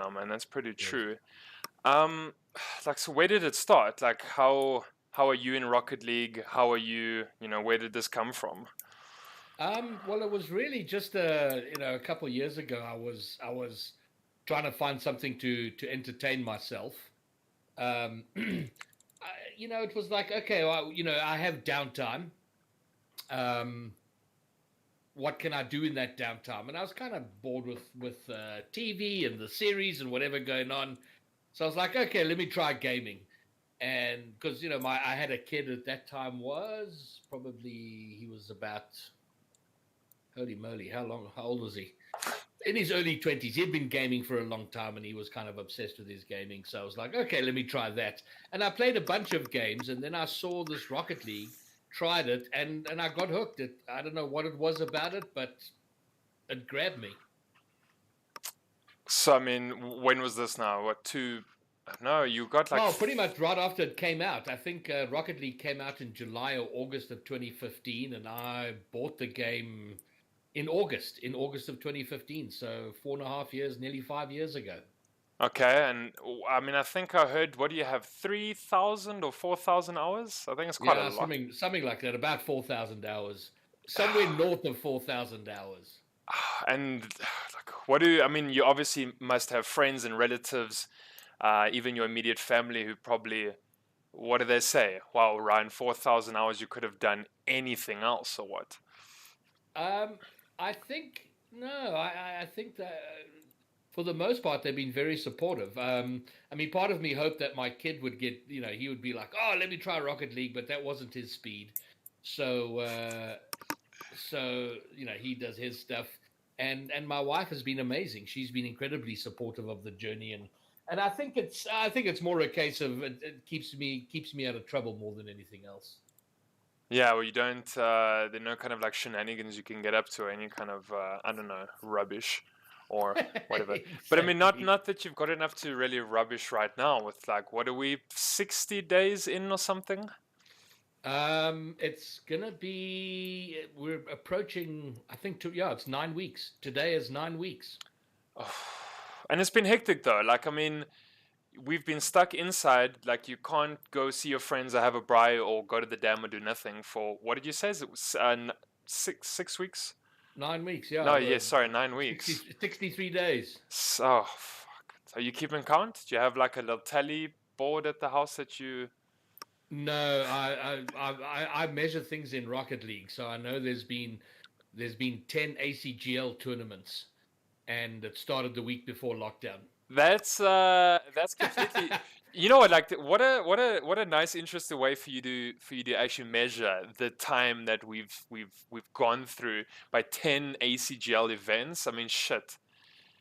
now, man. That's pretty Yes. true. Um, like, so where did it start? Like, how are you in Rocket League? How are you? Where did this come from? Well, it was really just a couple of years ago. I was trying to find something to entertain myself. It was like, okay, well, I have downtime. Um, what can I do in that downtime? And I was kind of bored with TV and the series and whatever going on. So I was like, okay, let me try gaming. And because my I had a kid at that time, was probably he was about, holy moly, how old was he? In his early 20s. He'd been gaming for a long time and he was kind of obsessed with his gaming. So I was like, okay, let me try that. And I played a bunch of games and then I saw this Rocket League, tried it, and I got hooked. I don't know what it was about it, but it grabbed me. So, I mean, when was this now? What, two? No, you got like. Well, pretty much right after it came out. I think Rocket League came out in July or August of 2015, and I bought the game in August of 2015. So 4.5 years, nearly 5 years ago. Okay, and I mean, I think I heard, what do you have, 3,000 or 4,000 hours? I think it's quite a Yeah, lot. something like that. About 4,000 hours, somewhere north of 4,000 hours. And like, I mean, you obviously must have friends and relatives, even your immediate family, who probably, what do they say? Wow, Ryan, 4,000 hours, you could have done anything else, or what? Um, I think no, I think that for the most part they've been very supportive. I mean, part of me hoped that my kid would get, he would be like, oh, let me try Rocket League, but that wasn't his speed. So, he does his stuff, and my wife has been amazing. She's been incredibly supportive of the journey, and I think it's more a case of it keeps me out of trouble more than anything else. Yeah, well, you don't, there are no kind of like shenanigans you can get up to, or any kind of, I don't know, rubbish or whatever. But I mean, not Exactly. not that you've got enough to really rubbish right now with, like, what are we, 60 days in or something? It's gonna be. We're approaching. I think. Yeah, it's 9 weeks. Today is 9 weeks. Oh, and it's been hectic though. Like, I mean, we've been stuck inside. Like, you can't go see your friends or have a braai or go to the dam or do nothing for, what did you say? It was 6 weeks? 9 weeks. Yeah, No, yes, sorry, 9 weeks. 63 days. So, fuck. Are you keeping count? Do you have like a little tally board at the house that you? No, I measure things in Rocket League, so I know there's been 10 ACGL tournaments, and it started the week before lockdown. That's completely. You know what? Like, what a nice, interesting way for you to actually measure the time that we've gone through by 10 ACGL events. I mean, shit.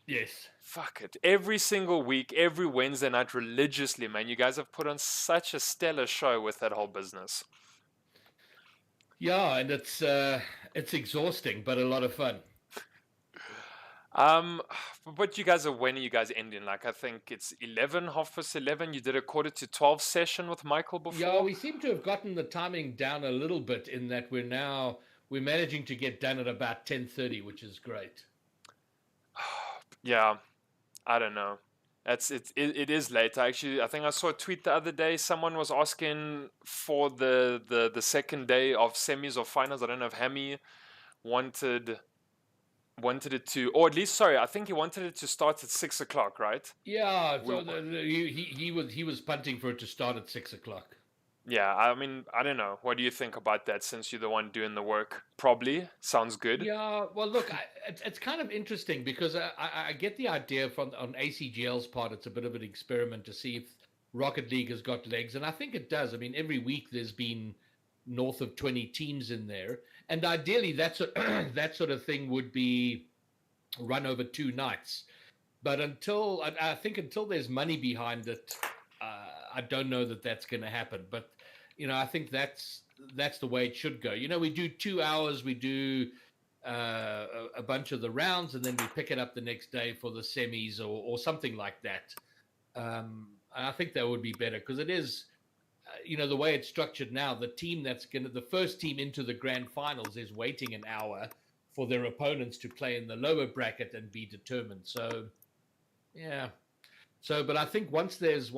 Yes. Fuck it. Every single week, every Wednesday night, religiously, man. You guys have put on such a stellar show with that whole business. Yeah, and it's exhausting, but a lot of fun. Um, but you guys are, when are you guys ending? Like, I think it's 11, 11:30. You did a quarter to 12 session with Michael Yeah, before. we seem to have gotten the timing down a little bit in that we're managing to get done at about 10:30, which is great. Yeah, I don't know. It is late. I think I saw a tweet the other day. Someone was asking for the second day of semis or finals. I don't know if Hammy wanted wanted it to, or at least, sorry, I think he wanted it to start at 6 o'clock, right? Yeah, We, so he was punting for it to start at 6 o'clock. yeah, I mean, I don't know. What do you think about that? Since you're the one doing the work, probably sounds good. Yeah, well, look, it's kind of interesting because I get the idea from on ACGL's part. It's a bit of an experiment to see if Rocket League has got legs, and I think it does. I mean, every week there's been north of 20 teams in there, and ideally that sort of thing would be run over 2 nights. But I think until there's money behind it, I don't know that that's going to happen. But I think that's the way it should go. We do 2 hours, we do a bunch of the rounds, and then we pick it up the next day for the semis or something like that. And I think that would be better because it is, the way it's structured now. The first team into the grand finals is waiting an hour for their opponents to play in the lower bracket and be determined. So, yeah. So, but I think once there's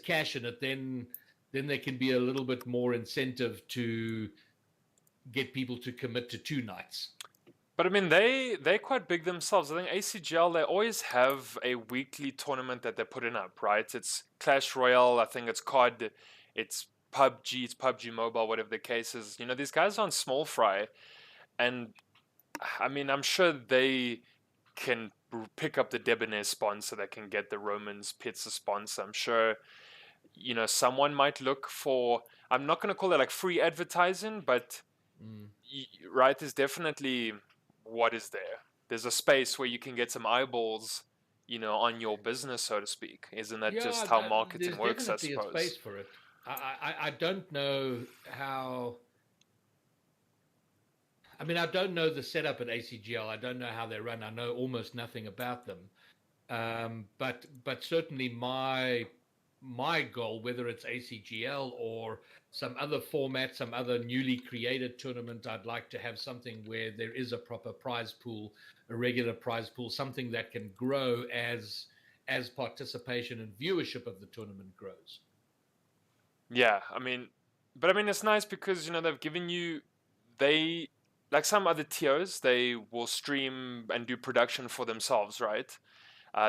cash in it, then there can be a little bit more incentive to get people to commit to 2 nights. But I mean, they're quite big themselves. I think ACGL, they always have a weekly tournament that they're putting up, right? It's Clash Royale. I think it's COD. It's PUBG. It's PUBG Mobile. Whatever the case is, these guys aren't small fry, and I mean, I'm sure they can pick up the Debonair sponsor. They can get the Romans Pizza sponsor. I'm sure someone might look for. I'm not going to call it like free advertising, but Mm. right, there's definitely what is there. There's a space where you can get some eyeballs, on your business, so to speak. Isn't that just Yeah, how there's marketing works, I definitely a space suppose? for it. I don't know how. I mean, I don't know the setup at ACGL. I don't know how they run. I know almost nothing about them. But certainly my goal, whether it's ACGL or some other format, some other newly created tournament, I'd like to have something where there is a proper prize pool, a regular prize pool, something that can grow as participation and viewership of the tournament grows. Yeah, I mean, but I mean, it's nice because, they've given you, they, like some other TOs, they will stream and do production for themselves, right?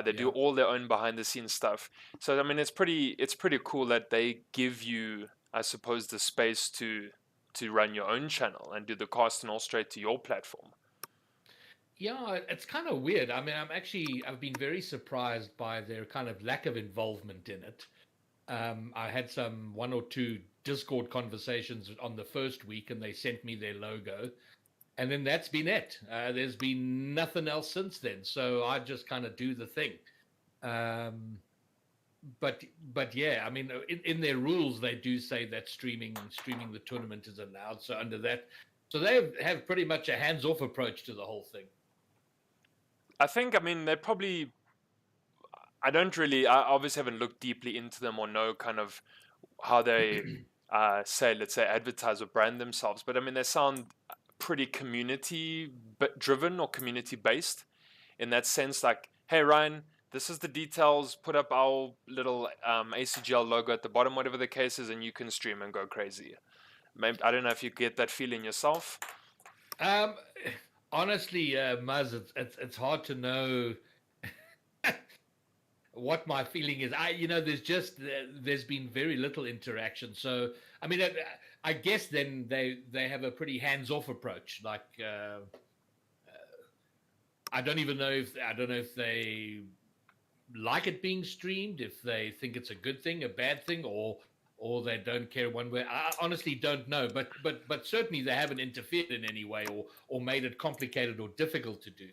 They do Yeah. all their own behind the scenes stuff. So I mean, it's pretty cool that they give you, I suppose, the space to run your own channel and do the casting all straight to your platform. Yeah, it's kind of weird. I mean, I've been very surprised by their kind of lack of involvement in it. I had some one or two Discord conversations on the first week, and they sent me their logo, and then that's been it. There's been nothing else since then. So I just kind of do the thing. Um, but yeah, I mean, in their rules they do say that streaming the tournament is allowed. So under that, so they have pretty much a hands off approach to the whole thing. I think, I mean, they probably, I don't really, I obviously haven't looked deeply into them or know kind of how they let's say, advertise or brand themselves. But I mean, they sound pretty community driven or community based in that sense. Like, hey, Ryan, this is the details. Put up our little ACGL logo at the bottom, whatever the case is, and you can stream and go crazy. Maybe, I don't know if you get that feeling yourself. Um, honestly, Muzz, it's hard to know what my feeling is. There's been very little interaction. So I mean, I guess then they have a pretty hands off approach. Like I don't know if they like it being streamed, if they think it's a good thing, a bad thing, or they don't care one way. I honestly don't know, but certainly they haven't interfered in any way or made it complicated or difficult to do.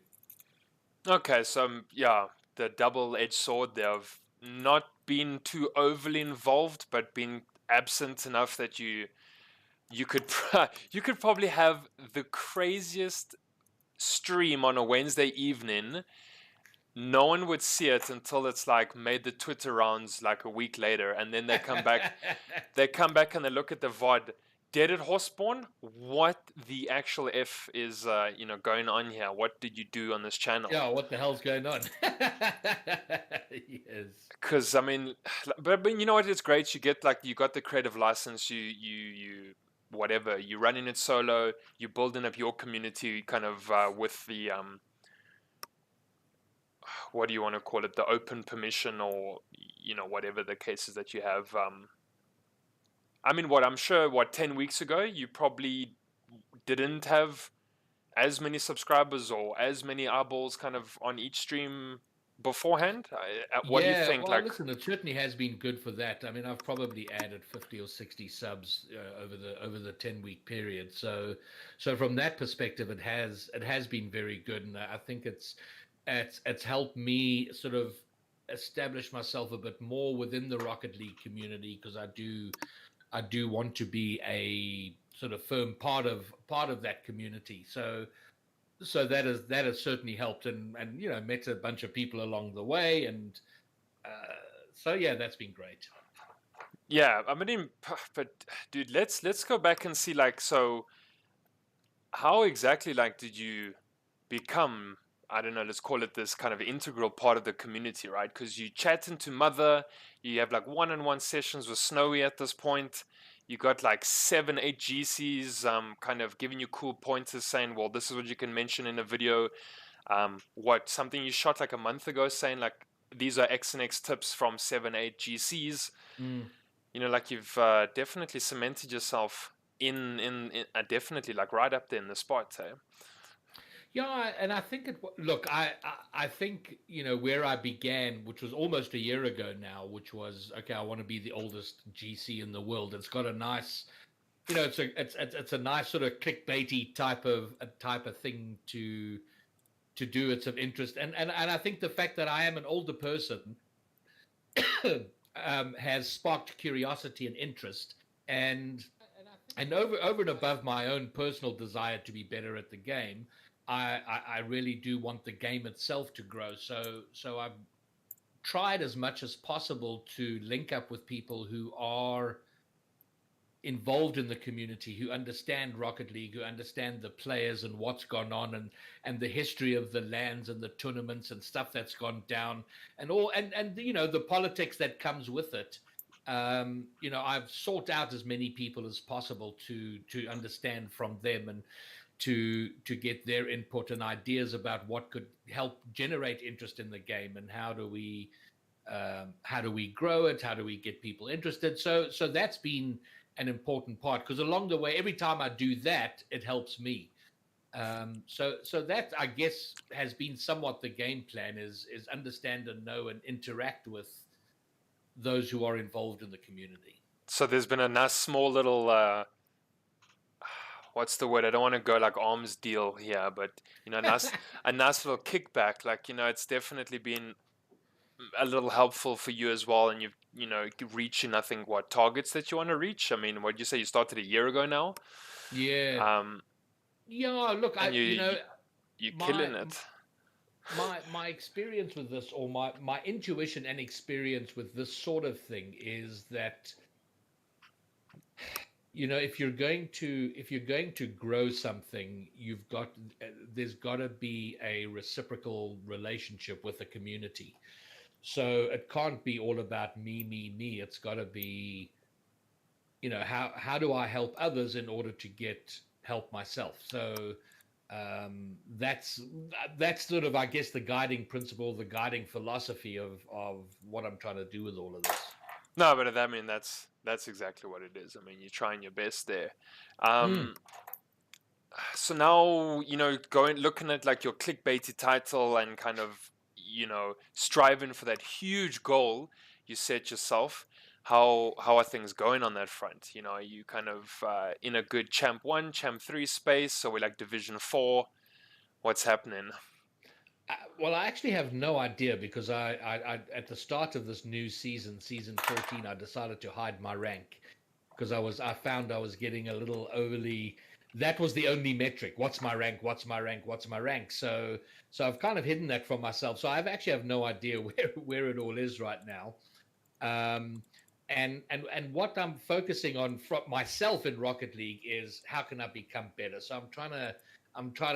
Okay, so yeah, the double-edged sword there of not being too overly involved, but being absent enough that you could you could probably have the craziest stream on a Wednesday evening. No one would see it until it's like made the Twitter rounds like a week later, and then they come back. They come back and they look at the VOD. Deadedhorseborn, what the actual f is going on here? What did you do on this channel? Yeah, what the hell's going on? Yes. Because I mean, but you know what? It's great. You got the creative license. Whatever, you running it solo. You building up your community, kind of with the what do you want to call it? The open permission, or whatever the cases that you have. I mean, I'm sure 10 weeks ago you probably didn't have as many subscribers or as many eyeballs kind of on each stream beforehand. What do you Yeah, think? well, Like, listen, it certainly has been good for that. I mean, I've probably added 50 or 60 subs over the 10-week period. So from that perspective, it has been very good, and I think it's helped me sort of establish myself a bit more within the Rocket League community because I do want to be a sort of firm part of that community. So that has certainly helped, and met a bunch of people along the way, and so yeah, that's been great. yeah, I mean, but dude, let's go back and see, like, so how exactly, like, did you become I don't know, let's call it this kind of integral part of the community, right? Because you chat into Mother, you have like one-on-one sessions with Snowy at this point. You got like 7, 8 GCs kind of giving you cool pointers saying, well, this is what you can mention in a video. What something you shot like a month ago saying like these are X and X tips from 7, 8 GCs. Mm. You know, like you've definitely cemented yourself in definitely like right up there in the spot. Eh? Yeah, and I think look, I think where I began, which was almost a year ago now, which was okay. I want to be the oldest GC in the world. It's got a nice, it's a nice sort of clickbaity type of thing to do. It's of interest, and I think the fact that I am an older person has sparked curiosity and interest, and over and above my own personal desire to be better at the game. I really do want the game itself to grow. So I've tried as much as possible to link up with people who are involved in the community, who understand Rocket League, who understand the players and what's gone on, and the history of the lands and the tournaments and stuff that's gone down, and all and the politics that comes with it. I've sought out as many people as possible to understand from them and to get their input and ideas about what could help generate interest in the game, and how do we grow it, how do we get people interested. So that's been an important part, because along the way, every time I do that, it helps me. So that, I guess, has been somewhat the game plan, is understand and know and interact with those who are involved in the community. So there's been a nice small little what's the word? I don't want to go like arms deal here, but a nice little kickback. Like it's definitely been a little helpful for you as well, and you've reaching, I think, what targets that you want to reach. I mean, what did you say, you started a year ago now? Yeah. Yeah, look, And you're my killing it. my experience with this, or my intuition and experience with this sort of thing, is that if you're going to grow something, there's got to be a reciprocal relationship with the community. So it can't be all about me. It's got to be, how do I help others in order to get help myself? So that's sort of, I guess, the guiding principle, the guiding philosophy of what I'm trying to do with all of this. No, but I mean that's exactly what it is. I mean, you're trying your best there. So now looking at like your clickbaity title and kind of striving for that huge goal you set yourself. How are things going on that front? Are you kind of in a good Champ 1, Champ 3 space? So we're like Division 4. What's happening? Well, I actually have no idea, because I at the start of this new season 14, I decided to hide my rank, because I found I was getting a little overly. That was the only metric. What's my rank? What's my rank? What's my rank? So I've kind of hidden that from myself. So I've actually have no idea where it all is right now. And what I'm focusing on from myself in Rocket League is how can I become better. So I'm trying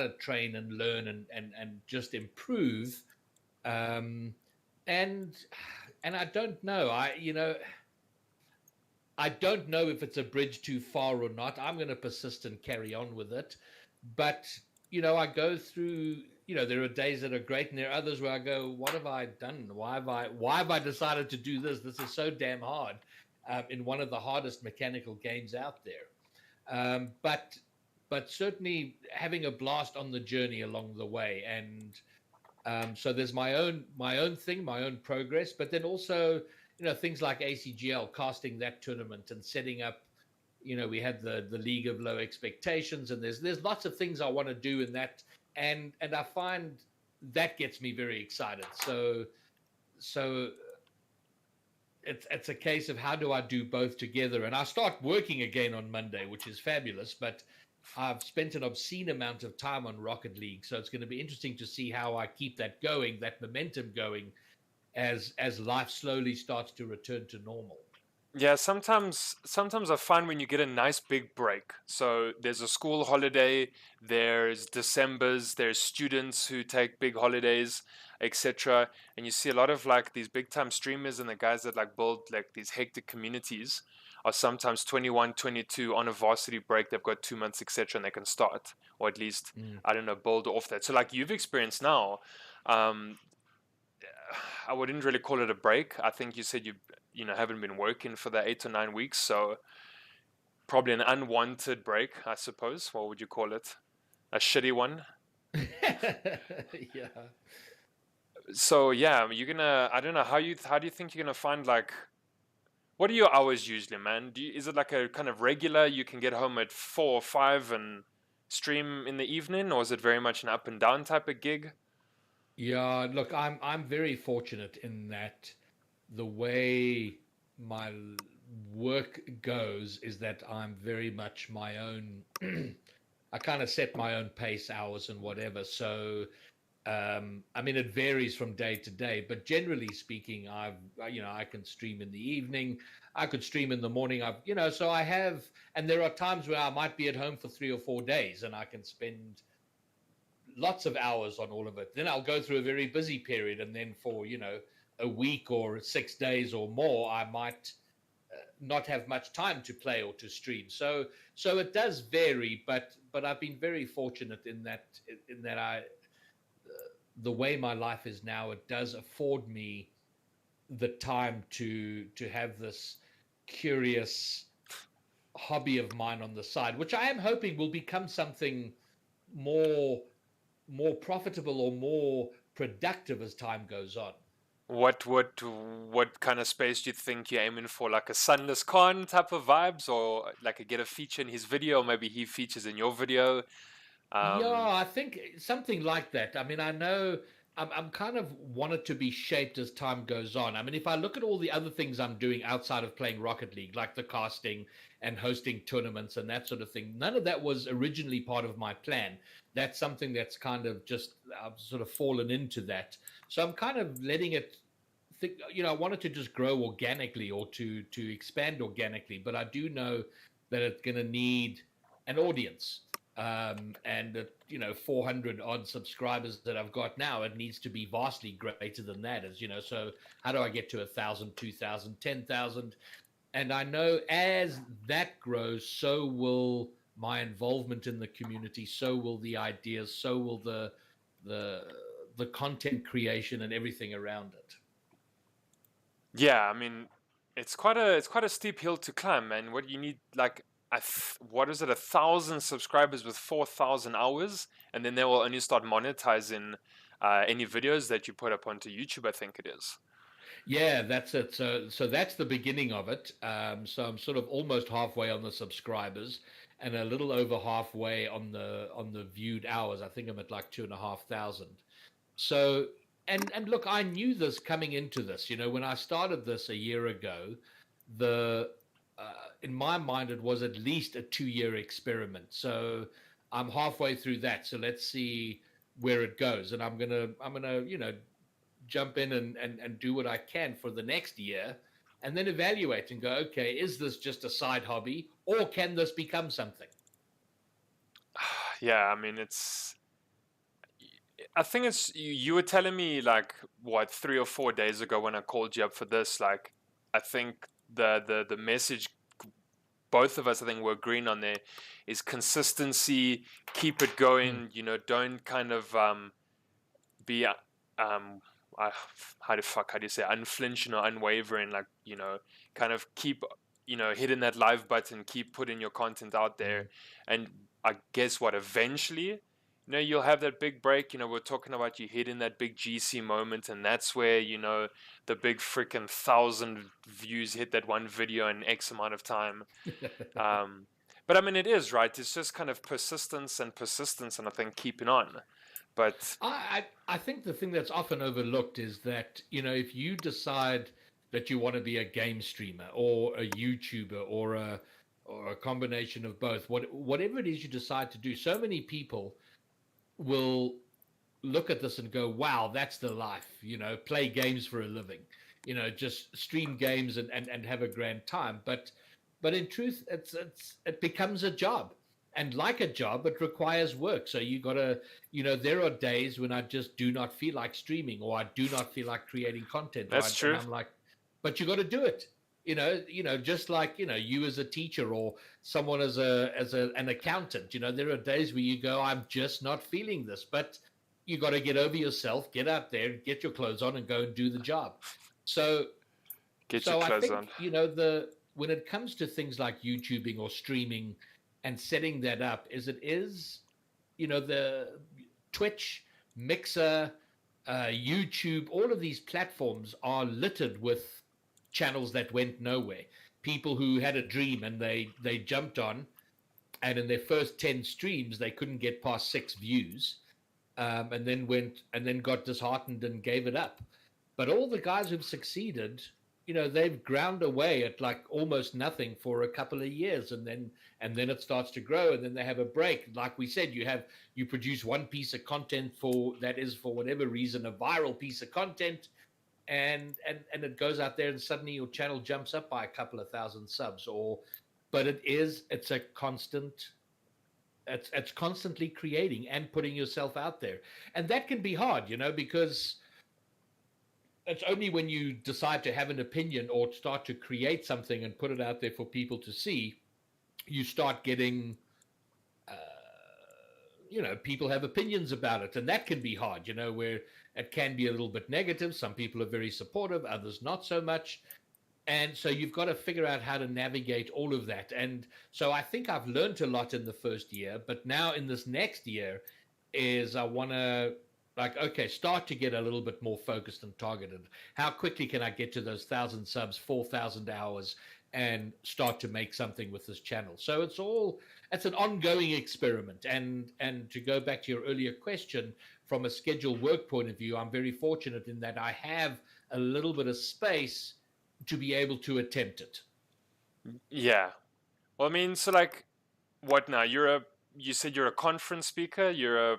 to train and learn and just improve. And I don't know. I don't know if it's a bridge too far or not. I'm going to persist and carry on with it. But, I go through, there are days that are great, and there are others where I go, what have I done? Why have I decided to do this? This is so damn hard, in one of the hardest mechanical games out there. But certainly having a blast on the journey along the way. And so there's my own thing, my own progress, but then also, things like ACGL, casting that tournament and setting up, we had the League of Low Expectations, and there's lots of things I want to do in that, and I find that gets me very excited. So it's a case of how do I do both together, and I start working again on Monday, which is fabulous, but I've spent an obscene amount of time on Rocket League, so it's going to be interesting to see how I keep that going, that momentum going, as life slowly starts to return to normal. Yeah, sometimes I find when you get a nice big break. So there's a school holiday, there's Decembers, there's students who take big holidays, etc. And you see a lot of like these big time streamers and the guys that like build like these hectic communities are sometimes 21, 22 on a varsity break. They've got 2 months, etc. And they can start, or at least, Mm. I don't know, build off that. So like you've experienced now, um, I wouldn't really call it a break. I think you said you know haven't been working for the 8 or 9 weeks, so probably an unwanted break, I suppose. What would you call it? A shitty one. Yeah. So yeah, you're gonna. I don't know how do you think you're gonna find like what are your hours usually, man? Is it like a kind of regular? You can get home at 4 or 5 and stream in the evening, or is it very much an up and down type of gig? Yeah, look, I'm very fortunate in that the way my work goes is that I'm very much my own. I kind of set my own pace, hours, and whatever. So, I mean, it varies from day to day, but generally speaking, I can stream in the evening. I could stream in the morning. So I have, and there are times where I might be at home for 3 or 4 days, and I can spend lots of hours on all of it. Then I'll go through a very busy period, and then for a week or 6 days or more, I might not have much time to play or to stream. So it does vary, but I've been very fortunate in that I the way my life is now, it does afford me the time to have this curious hobby of mine on the side, which I am hoping will become something more more profitable or more productive as time goes on. What kind of space do you think you're aiming for? Like a Sunless Khan type of vibes, or like a get a feature in his video, or maybe he features in your video? Yeah, Um, I think something like that. I mean, I know I'm kind of want it to be shaped as time goes on. I mean, if I look at all the other things I'm doing outside of playing Rocket League, like the casting and hosting tournaments and that sort of thing, none of that was originally part of my plan. That's something that's kind of just I've sort of fallen into that. So I'm kind of letting it think, I wanted to just grow organically or to expand organically, but I do know that it's going to need an audience. And at 400 odd subscribers that I've got now, it needs to be vastly greater than that. So how do I get to 1,000, 2,000, 10,000? And I know as that grows, so will my involvement in the community, so will the ideas, so will the the content creation and everything around it. yeah, I mean, it's quite a steep hill to climb, man. What you need, like, what is it, 1,000 subscribers with 4,000 hours, and then they will only start monetizing any videos that you put up onto YouTube. I think it is. Yeah, that's it. So that's the beginning of it. So I'm sort of almost halfway on the subscribers, and a little over halfway on the viewed hours. I think I'm at like 2,500. So and look, I knew this coming into this. When I started this a year ago, the in my mind it was at least a 2-year experiment. So I'm halfway through that. So let's see where it goes, and I'm gonna jump in and do what I can for the next year and then evaluate and go, okay, is this just a side hobby or can this become something? Yeah, I mean, I think it's you were telling me like what 3 or 4 days ago when I called you up for this. Like, I think the message both of us I think we're agreeing on there is consistency. Keep it Mm. going. Don't kind of be um how do you say unflinching or unwavering, like kind of keep hitting that live button, keep putting your content out there, Mm. and I guess what eventually you'll have that big break. We're talking about you hitting that big GC moment, and that's where the big freaking 1,000 views hit that one video in X amount of time. um but I mean, it is right, it's just kind of persistence and I think keeping on. But I think the thing that's often overlooked is that, if you decide that you want to be a game streamer or a YouTuber or a combination of both, whatever it is you decide to do, so many people will look at this and go, wow, that's the life, play games for a living. just stream games and have a grand time. But in truth, it becomes a job. And like a job, it requires work. So you gotta, there are days when I just do not feel like streaming, or I do not feel like creating content, That's and true. I'm like, but you got to do it. Just like you as a teacher, or someone as an accountant. There are days where you go, I'm just not feeling this, but you got to get over yourself, get out there, get your clothes on, and go and do the job. So, Get your so I clothes on. think the when it comes to things like YouTubing or streaming and setting that up, the Twitch, Mixer, YouTube, all of these platforms are littered with channels that went nowhere. People who had a dream and they jumped on, and in their first 10 streams they couldn't get past 6 views, and then got disheartened and gave it up. But all the guys who've succeeded, they've ground away at like almost nothing for a couple of years, and then it starts to grow, and then they have a break. Like we said, you produce one piece of content for whatever reason a viral piece of content, and it goes out there, and suddenly your channel jumps up by a couple of thousand subs. But it's a constant. It's constantly creating and putting yourself out there, and that can be hard, because it's only when you decide to have an opinion or start to create something and put it out there for people to see, you start getting, uh, people have opinions about it, and that can be hard, where it can be a little bit negative. Some people are very supportive, others not so much. And so you've got to figure out how to navigate all of that. And so I think I've learned a lot in the first year, but now in this next year is I want to, like, okay, start to get a little bit more focused and targeted. How quickly can I get to those 1,000 subs, 4,000 hours, and start to make something with this channel? So it's an ongoing experiment. And to go back to your earlier question, from a scheduled work point of view, I'm very fortunate in that I have a little bit of space to be able to attempt it. Yeah. Well, I mean, so like, what now? You said you're a conference speaker. You're a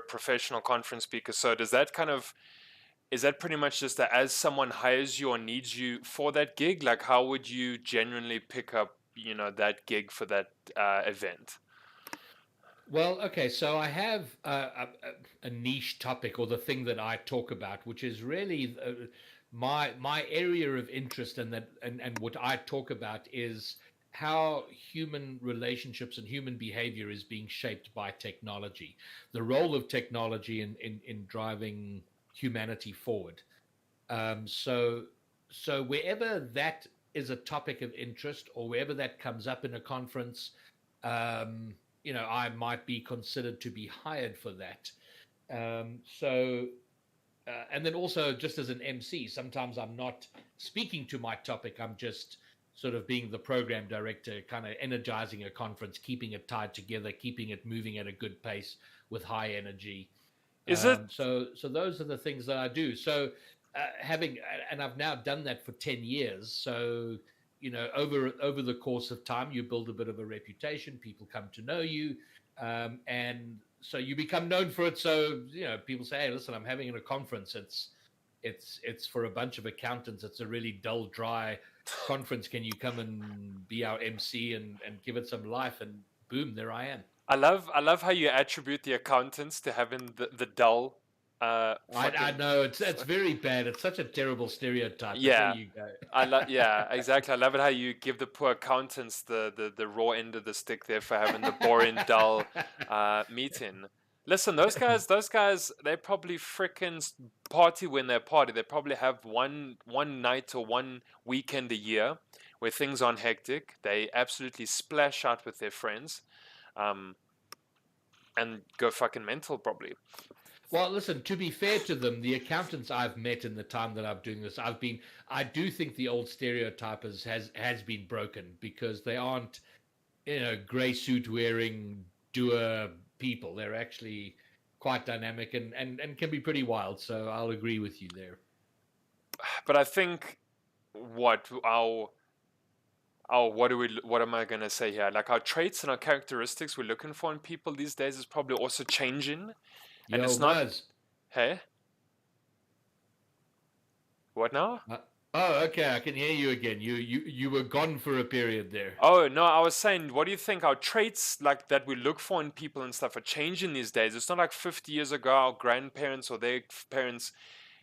professional conference speaker. So does that kind of is that pretty much just that as someone hires you or needs you for that gig? Like, how would you genuinely pick up, that gig for that event? Well, okay, so I have a niche topic, or the thing that I talk about, which is really my area of interest, and what I talk about is how human relationships and human behavior is being shaped by technology, the role of technology in driving humanity forward. So, wherever that is a topic of interest, or wherever that comes up in a conference, I might be considered to be hired for that. So, and then also just as an MC, sometimes I'm not speaking to my topic. I'm just sort of being the program director, kind of energizing a conference, keeping it tied together, keeping it moving at a good pace with high energy. Is it So those are the things that I do. So having, and I've now done that for 10 years. So over the course of time, you build a bit of a reputation. People come to know you, and so you become known for it. So people say, "Hey, listen, I'm having a conference. It's for a bunch of accountants. It's a really dull, dry conference. Can you come and be our MC and give it some life?" And boom, there I am. I love how you attribute the accountants to having the dull I fucking know it's very bad. It's such a terrible stereotype, but there yeah. you go. Yeah, exactly. I love it how you give the poor accountants the raw end of the stick there for having the boring, dull meeting. Listen, those guys, they probably frickin' party when they party. They probably have one night or one weekend a year where things aren't hectic. They absolutely splash out with their friends, um, and go fucking mental probably. Well, listen, to be fair to them, the accountants I've met in the time that I've doing this, I do think the old stereotype has been broken, because they aren't, gray suit wearing doer people. They're actually quite dynamic and can be pretty wild. So I'll agree with you there. But I think what what am I gonna say here? Like, our traits and our characteristics we're looking for in people these days is probably also changing, and Yo, it's not. Muzz, Hey, What now? Uh, oh, okay. I can hear you again. You were gone for a period there. Oh no, I was saying, what do you think our traits like that we look for in people and stuff are changing these days? It's not like 50 years ago, our grandparents or their parents,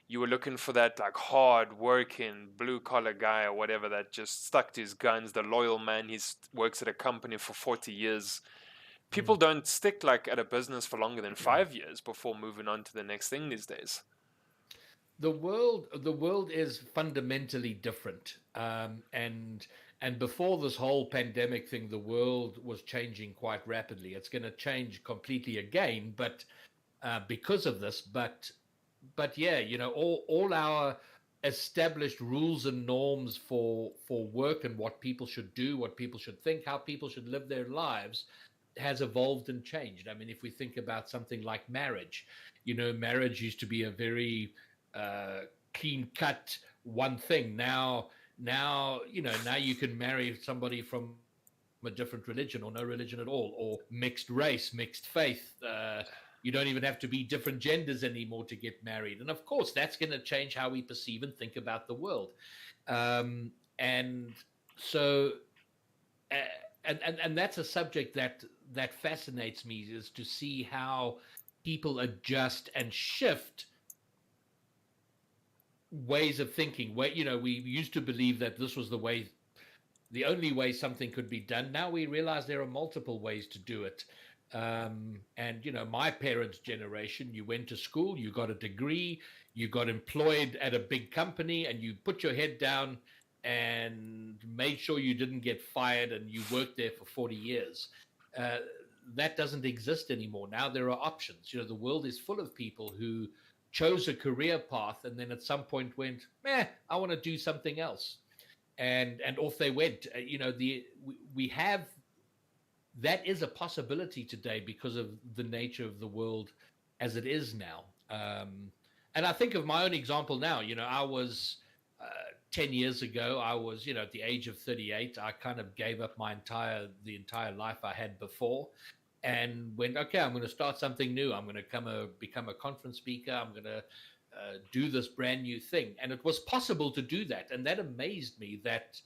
you were looking for that like hard working blue collar guy or whatever that just stuck to his guns, the loyal man. He's works at a company for 40 years. People Mm. don't stick like at a business for longer than 5 years before moving on to the next thing these days. The world is fundamentally different, and before this whole pandemic thing, the world was changing quite rapidly. It's going to change completely again, but because of this. But yeah, all our established rules and norms for work and what people should do, what people should think, how people should live their lives has evolved and changed. I mean, if we think about something like marriage, marriage used to be a very uh, clean cut one thing. Now you can marry somebody from a different religion or no religion at all, or mixed race, mixed faith. You don't even have to be different genders anymore to get married. And of course, that's going to change how we perceive and think about the world. And so, uh, and that's a subject that fascinates me, is to see how people adjust and shift ways of thinking. Where we used to believe that this was the only way something could be done. Now we realize there are multiple ways to do it. And my parents' generation, you went to school, you got a degree, you got employed at a big company, and you put your head down and made sure you didn't get fired, and you worked there for 40 years. Uh, that doesn't exist anymore. Now there are options. The world is full of people who chose a career path and then at some point went, I want to do something else, and off they went. We have that is a possibility today because of the nature of the world as it is now. And I think of my own example now. I was 10 years ago, I was, at the age of 38, I kind of gave up the entire life I had before and went, okay, I'm going to start something new. I'm going to become a conference speaker. I'm going to do this brand new thing. And it was possible to do that. And that amazed me that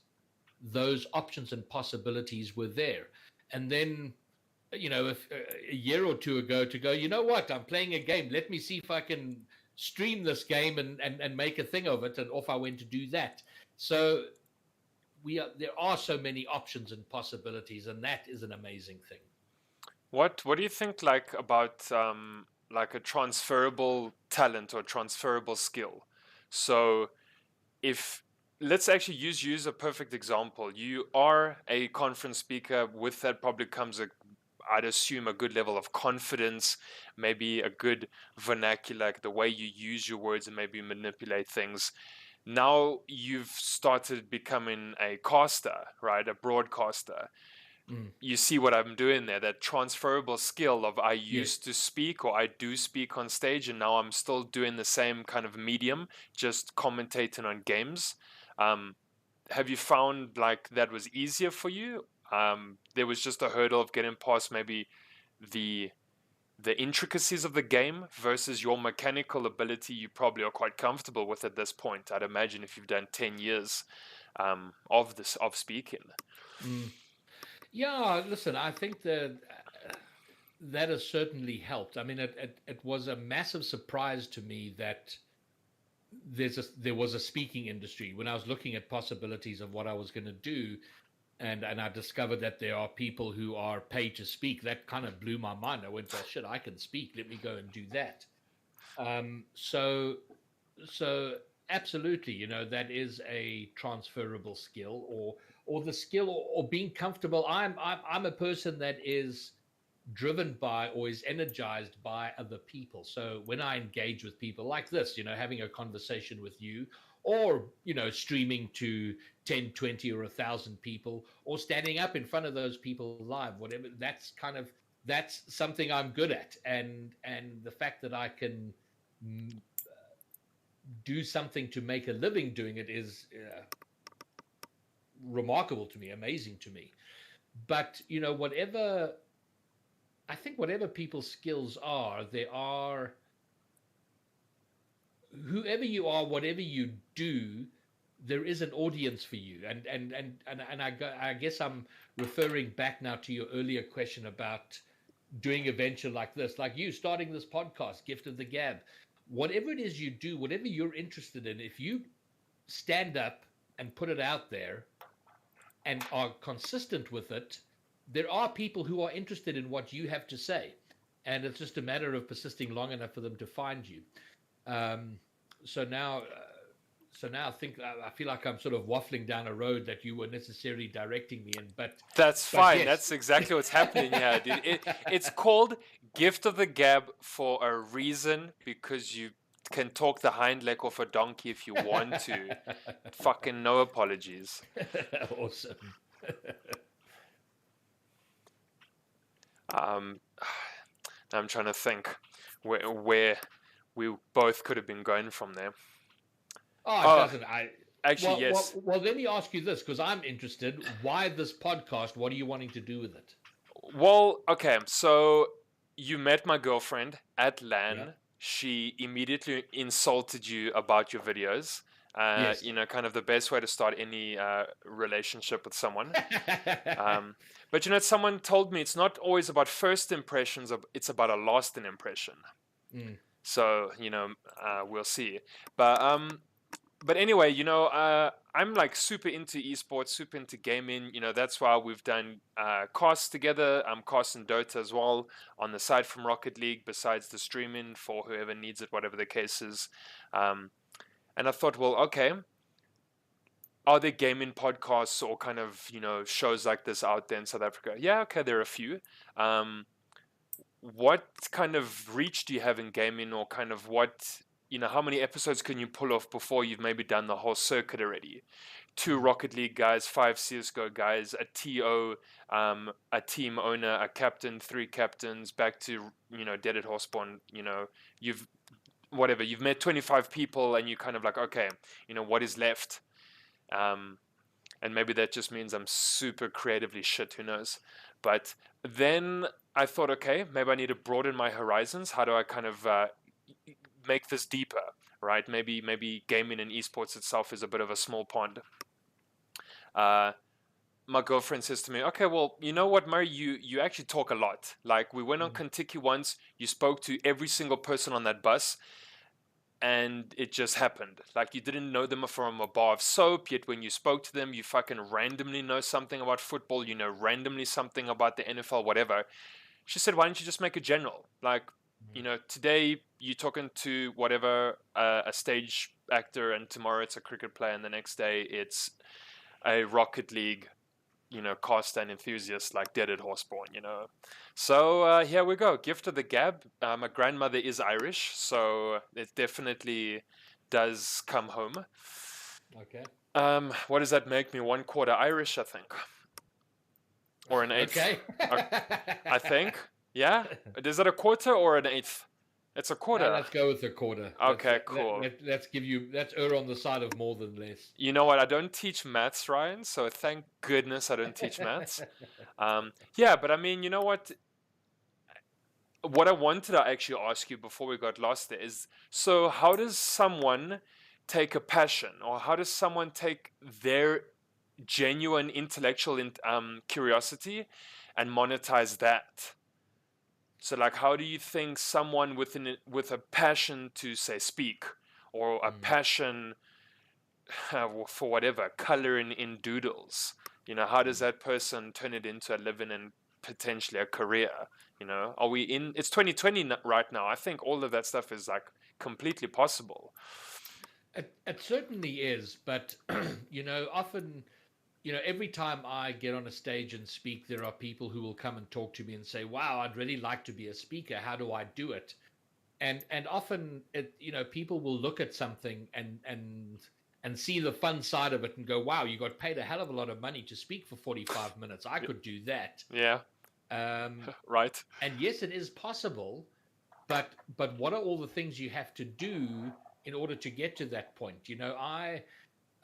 those options and possibilities were there. And then, if a year or two ago to go, what, I'm playing a game. Let me see if I can stream this game and make a thing of it. And off I went to do that. So there are so many options and possibilities, and that is an amazing thing. What do you think like about like a transferable talent or transferable skill? So if let's actually use you as a perfect example. You are a conference speaker. With that probably comes I'd assume a good level of confidence, maybe a good vernacular, like the way you use your words and maybe manipulate things. Now you've started becoming a caster, right? A broadcaster. Mm. You see what I'm doing there, that transferable skill of I Yes. used to speak or I do speak on stage and now I'm still doing the same kind of medium, just commentating on games. Um, have you found like that was easier for you? There was just a hurdle of getting past maybe the the intricacies of the game versus your mechanical ability you probably are quite comfortable with at this point. I'd imagine if you've done 10 years of speaking. Mm. Yeah, listen, I think that has certainly helped. I mean, it was a massive surprise to me that there was a speaking industry when I was looking at possibilities of what I was going to do, and I discovered that there are people who are paid to speak. That kind of blew my mind. I went, well, shit, I can speak. Let me go and do that. So absolutely, that is a transferable skill, or the skill, or being comfortable. I'm a person that is driven by or is energized by other people. So when I engage with people like this, having a conversation with you, or streaming to 10, 20, or 1,000 people, or standing up in front of those people live, whatever, that's something I'm good at. And the fact that I can mm, do something to make a living doing it is remarkable to me, amazing to me. But whatever people's skills are, there are whoever you are, whatever you do, there is an audience for you. I guess I'm referring back now to your earlier question about doing a venture like this, like you starting this podcast, Gift of the Gab. Whatever it is you do, whatever you're interested in, if you stand up and put it out there and are consistent with it, there are people who are interested in what you have to say. And it's just a matter of persisting long enough for them to find you. Um, so now, I feel like I'm sort of waffling down a road that you were necessarily directing me in, That's but fine. yes. That's exactly what's happening here, dude. It's called Gift of the Gab for a reason, because you can talk the hind leg off a donkey if you want to. Fucking no apologies. Awesome. Um, I'm trying to think where we both could have been going from there. Oh, it Oh, doesn't. actually, yes. Well, let me ask you this because I'm interested. Why this podcast? What are you wanting to do with it? Well, okay, so you met my girlfriend at Yeah. LAN. She immediately insulted you about your videos. Yes. Kind of the best way to start any relationship with someone. But someone told me it's not always about first impressions, it's about a lasting impression. Mm. So, we'll see. But anyway, I'm like super into esports, super into gaming. That's why we've done casts together. I'm casting Dota as well on the side from Rocket League, besides the streaming for whoever needs it, whatever the case is. And I thought, well, okay, are there gaming podcasts or kind of, shows like this out there in South Africa? Yeah, okay, there are a few. What kind of reach do you have in gaming, or kind of how many episodes can you pull off before you've maybe done the whole circuit already? 2 Rocket League guys, 5 CSGO guys, a TO, a team owner, a captain, 3 captains, back to, Deadedhorseborn, you've met 25 people and you kind of like, okay, what is left? And maybe that just means I'm super creatively shit, who knows? But then I thought, okay, maybe I need to broaden my horizons. How do I kind of make this deeper, right? Maybe gaming and esports itself is a bit of a small pond. My girlfriend says to me, okay, well, you know what, Murray, you actually talk a lot. Like, we went on Kentucky once, you spoke to every single person on that bus, and it just happened. Like, you didn't know them from a bar of soap, yet when you spoke to them, you fucking randomly know something about football, randomly something about the NFL, whatever. She said, why don't you just make it general? Like, today you're talking to whatever, a stage actor, and tomorrow it's a cricket player, and the next day it's a Rocket League, cast and enthusiast like Deadedhorseborn, So here we go. Gift of the Gab. My grandmother is Irish, so it definitely does come home. Okay. What does that make me? 1/4 Irish, I think. Or an eighth. Okay. I think. Yeah? Is that a quarter or an eighth? It's a quarter. Let's go with a quarter. Okay, cool. Let's err on the side of more than less. You know what? I don't teach maths, Ryan, so thank goodness I don't teach maths. Yeah, but I mean, you know what? What I wanted to actually ask you before we got lost there is, so how does someone take a passion, or how does someone take their genuine intellectual curiosity and monetize that? So, like, how do you think someone with a passion to, say, speak, or a passion for whatever, coloring in doodles, how does that person turn it into a living and potentially a career? Are we in? It's 2020 right now. I think all of that stuff is like completely possible. It certainly is, but often, every time I get on a stage and speak, there are people who will come and talk to me and say, "Wow, I'd really like to be a speaker. How do I do it?" And often, people will look at something and see the fun side of it and go, "Wow, you got paid a hell of a lot of money to speak for 45 minutes. I could do that." Yeah. Right. And yes, it is possible, but what are all the things you have to do in order to get to that point?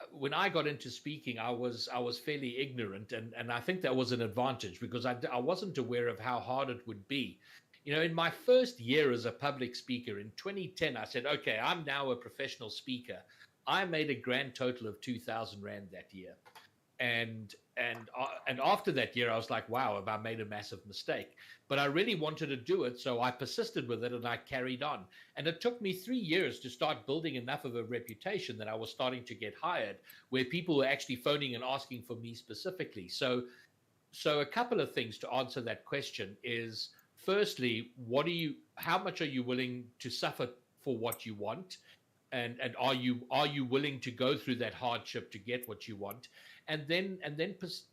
When I got into speaking, I was fairly ignorant, and I think that was an advantage because I wasn't aware of how hard it would be. In my first year as a public speaker in 2010, I said, okay, I'm now a professional speaker. I made a grand total of 2,000 Rand that year. And after that year, I was like, wow, have I made a massive mistake? But I really wanted to do it, so I persisted with it and I carried on. And it took me 3 years to start building enough of a reputation that I was starting to get hired, where people were actually phoning and asking for me specifically. So a couple of things to answer that question is, firstly, how much are you willing to suffer for what you want? And are you willing to go through that hardship to get what you want? And then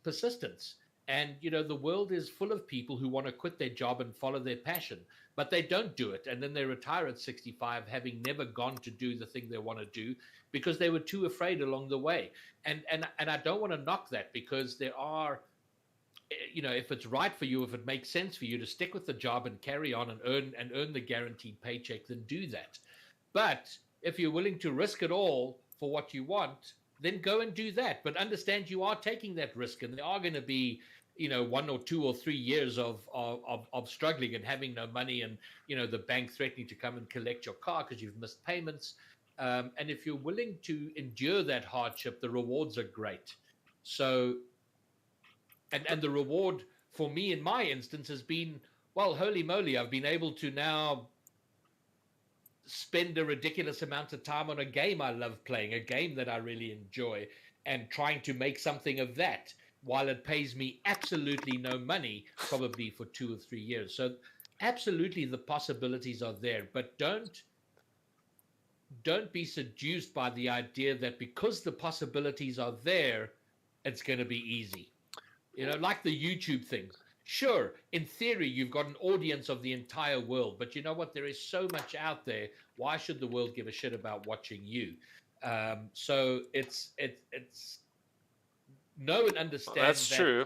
persistence. And the world is full of people who want to quit their job and follow their passion, but they don't do it, and then they retire at 65 having never gone to do the thing they want to do because they were too afraid along the way. And I don't want to knock that, because there are, if it's right for you, if it makes sense for you to stick with the job and carry on and earn the guaranteed paycheck, then do that. But if you're willing to risk it all for what you want, then go and do that. But understand you are taking that risk, and there are going to be 1 or 2 or 3 years of struggling and having no money, and the bank threatening to come and collect your car because you've missed payments. And if you're willing to endure that hardship, the rewards are great. So, and the reward for me in my instance has been, well, holy moly, I've been able to now spend a ridiculous amount of time on a game I love playing, a game that I really enjoy, and trying to make something of that while it pays me absolutely no money, probably for 2 or 3 years. So absolutely the possibilities are there, but don't be seduced by the idea that because the possibilities are there, it's going to be easy. Like the YouTube thing. Sure, in theory, you've got an audience of the entire world, but you know what? There is so much out there. Why should the world give a shit about watching you? So it's know and understand That's true.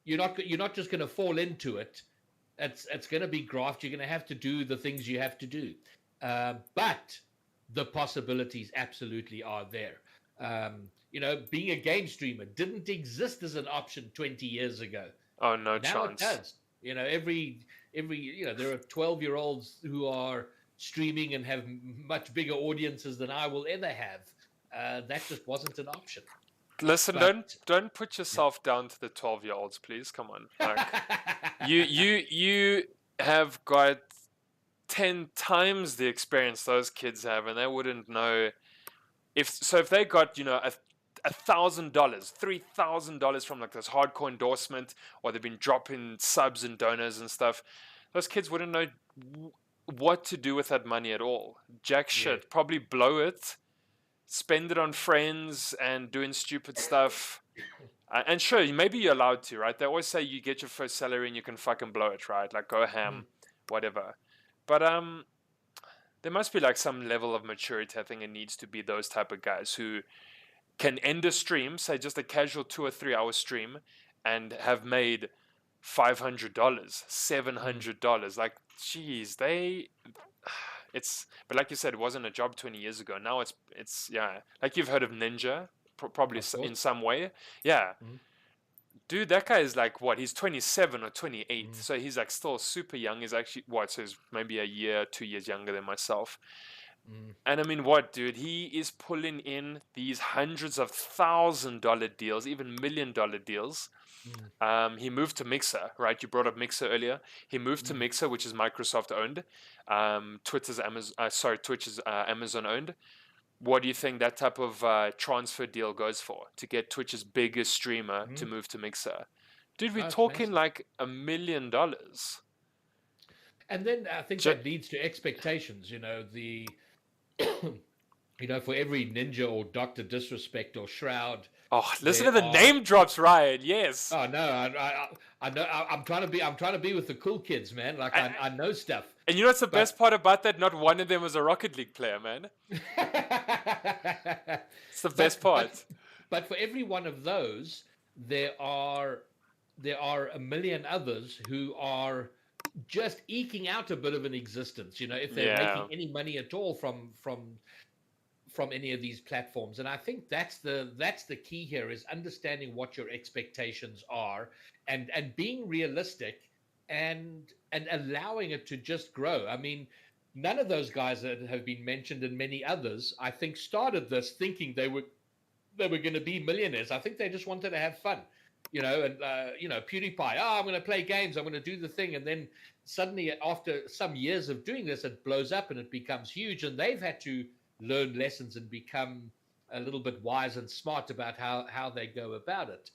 You're not just going to fall into it. It's going to be graft. You're going to have to do the things you have to do, but the possibilities absolutely are there. Being a game streamer didn't exist as an option 20 years ago. Oh, no Now chance. it does. Every there are 12-year-olds who are streaming and have much bigger audiences than I will ever have. That just wasn't an option. Listen, don't put yourself down to the 12-year-olds, please. Come on. Like, you have got 10 times the experience those kids have, and they wouldn't know if they got $1,000, $3,000 from like this hardcore endorsement, or they've been dropping subs and donors and stuff. Those kids wouldn't know what to do with that money at all. Jack shit. Probably blow it, spend it on friends and doing stupid stuff. And sure, maybe you're allowed to, right? They always say you get your first salary and you can fucking blow it, right? Like go ham, whatever. But there must be like some level of maturity. I think it needs to be those type of guys who can end a stream, say just a casual 2 or 3 hour stream, and have made $500, $700. Like, geez, but like you said, it wasn't a job 20 years ago. Now it's like you've heard of Ninja, probably in some way. Yeah. Mm-hmm. Dude, that guy is like, what, he's 27 or 28. So he's like still super young. He's actually, so he's maybe a year, 2 years younger than myself. And I mean, what, dude? He is pulling in these hundreds of $1,000 deals, even $1 million deals. He moved to Mixer, right? You brought up Mixer earlier. He moved to Mixer, which is Microsoft owned. Twitch is Amazon owned. What do you think that type of transfer deal goes for to get Twitch's biggest streamer to move to Mixer? Dude, we're talking like $1 million. And then I think that leads to expectations. For every Ninja or Dr. Disrespect or Shroud. Oh, listen to the name drops, Ryan. Yes. Oh no, I know. I'm trying to be with the cool kids, man. Like I know stuff. And you know what's the best part about that? Not one of them was a Rocket League player, man. It's the best part. But for every one of those, there are a million others who are just eking out a bit of an existence. If they're making any money at all from any of these platforms. And I think that's the key here, is understanding what your expectations are and being realistic and allowing it to just grow. I mean, none of those guys that have been mentioned and many others, I think, started this thinking they were going to be millionaires. I think they just wanted to have fun, and PewDiePie. Oh, I'm going to play games. I'm going to do the thing, and then suddenly, after some years of doing this, it blows up and it becomes huge, and they've had to learn lessons and become a little bit wise and smart about how they go about it.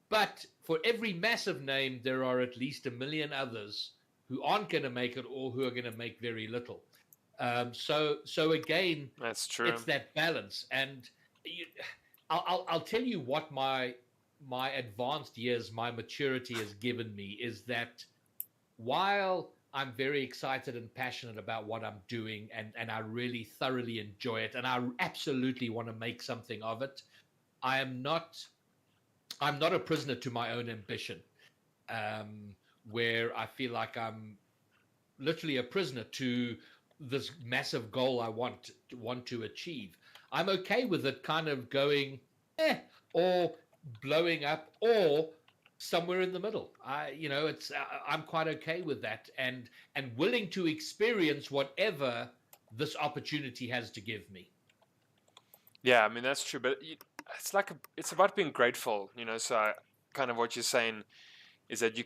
But for every massive name, there are at least a million others who aren't going to make it or who are going to make very little. So again, That's true. it's that balance. And you, I'll tell you what my advanced years, my maturity has given me is that while I'm very excited and passionate about what I'm doing, and I really thoroughly enjoy it, and I absolutely want to make something of it, I am not I'm not a prisoner to my own ambition, where I feel like I'm literally a prisoner to this massive goal I want to achieve. I'm okay with it kind of going, or blowing up, or somewhere in the middle. It's I'm quite okay with that, and willing to experience whatever this opportunity has to give me. Yeah, I mean that's true, but it's about being grateful, So kind of what you're saying is that you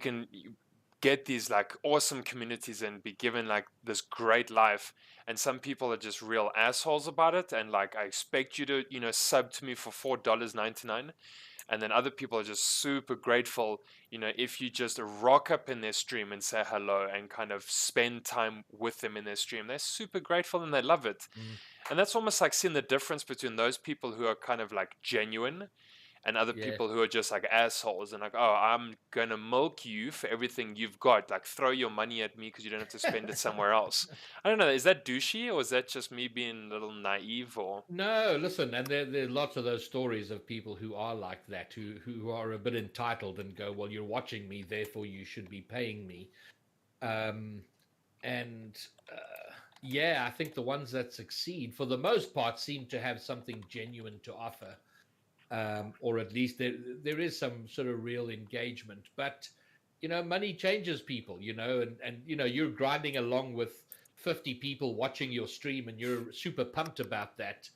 get these like awesome communities and be given like this great life, and some people are just real assholes about it, and like I expect you to sub to me for $4.99, and then other people are just super grateful, if you just rock up in their stream and say hello and kind of spend time with them in their stream. They're super grateful and they love it. Mm, And that's almost like seeing the difference between those people who are kind of like genuine and other yeah. people who are just like assholes and like, oh, I'm gonna milk you for everything you've got, like throw your money at me because you don't have to spend it somewhere else. I don't know, is that douchey or is that just me being a little naive? Or No, listen, and there are lots of those stories of people who are like that, who are a bit entitled and go, well, you're watching me, therefore you should be paying me. Um, and yeah, I think the ones that succeed, for the most part, seem to have something genuine to offer, or at least there is some sort of real engagement. But money changes people, and you're grinding along with 50 people watching your stream, and you're super pumped about that.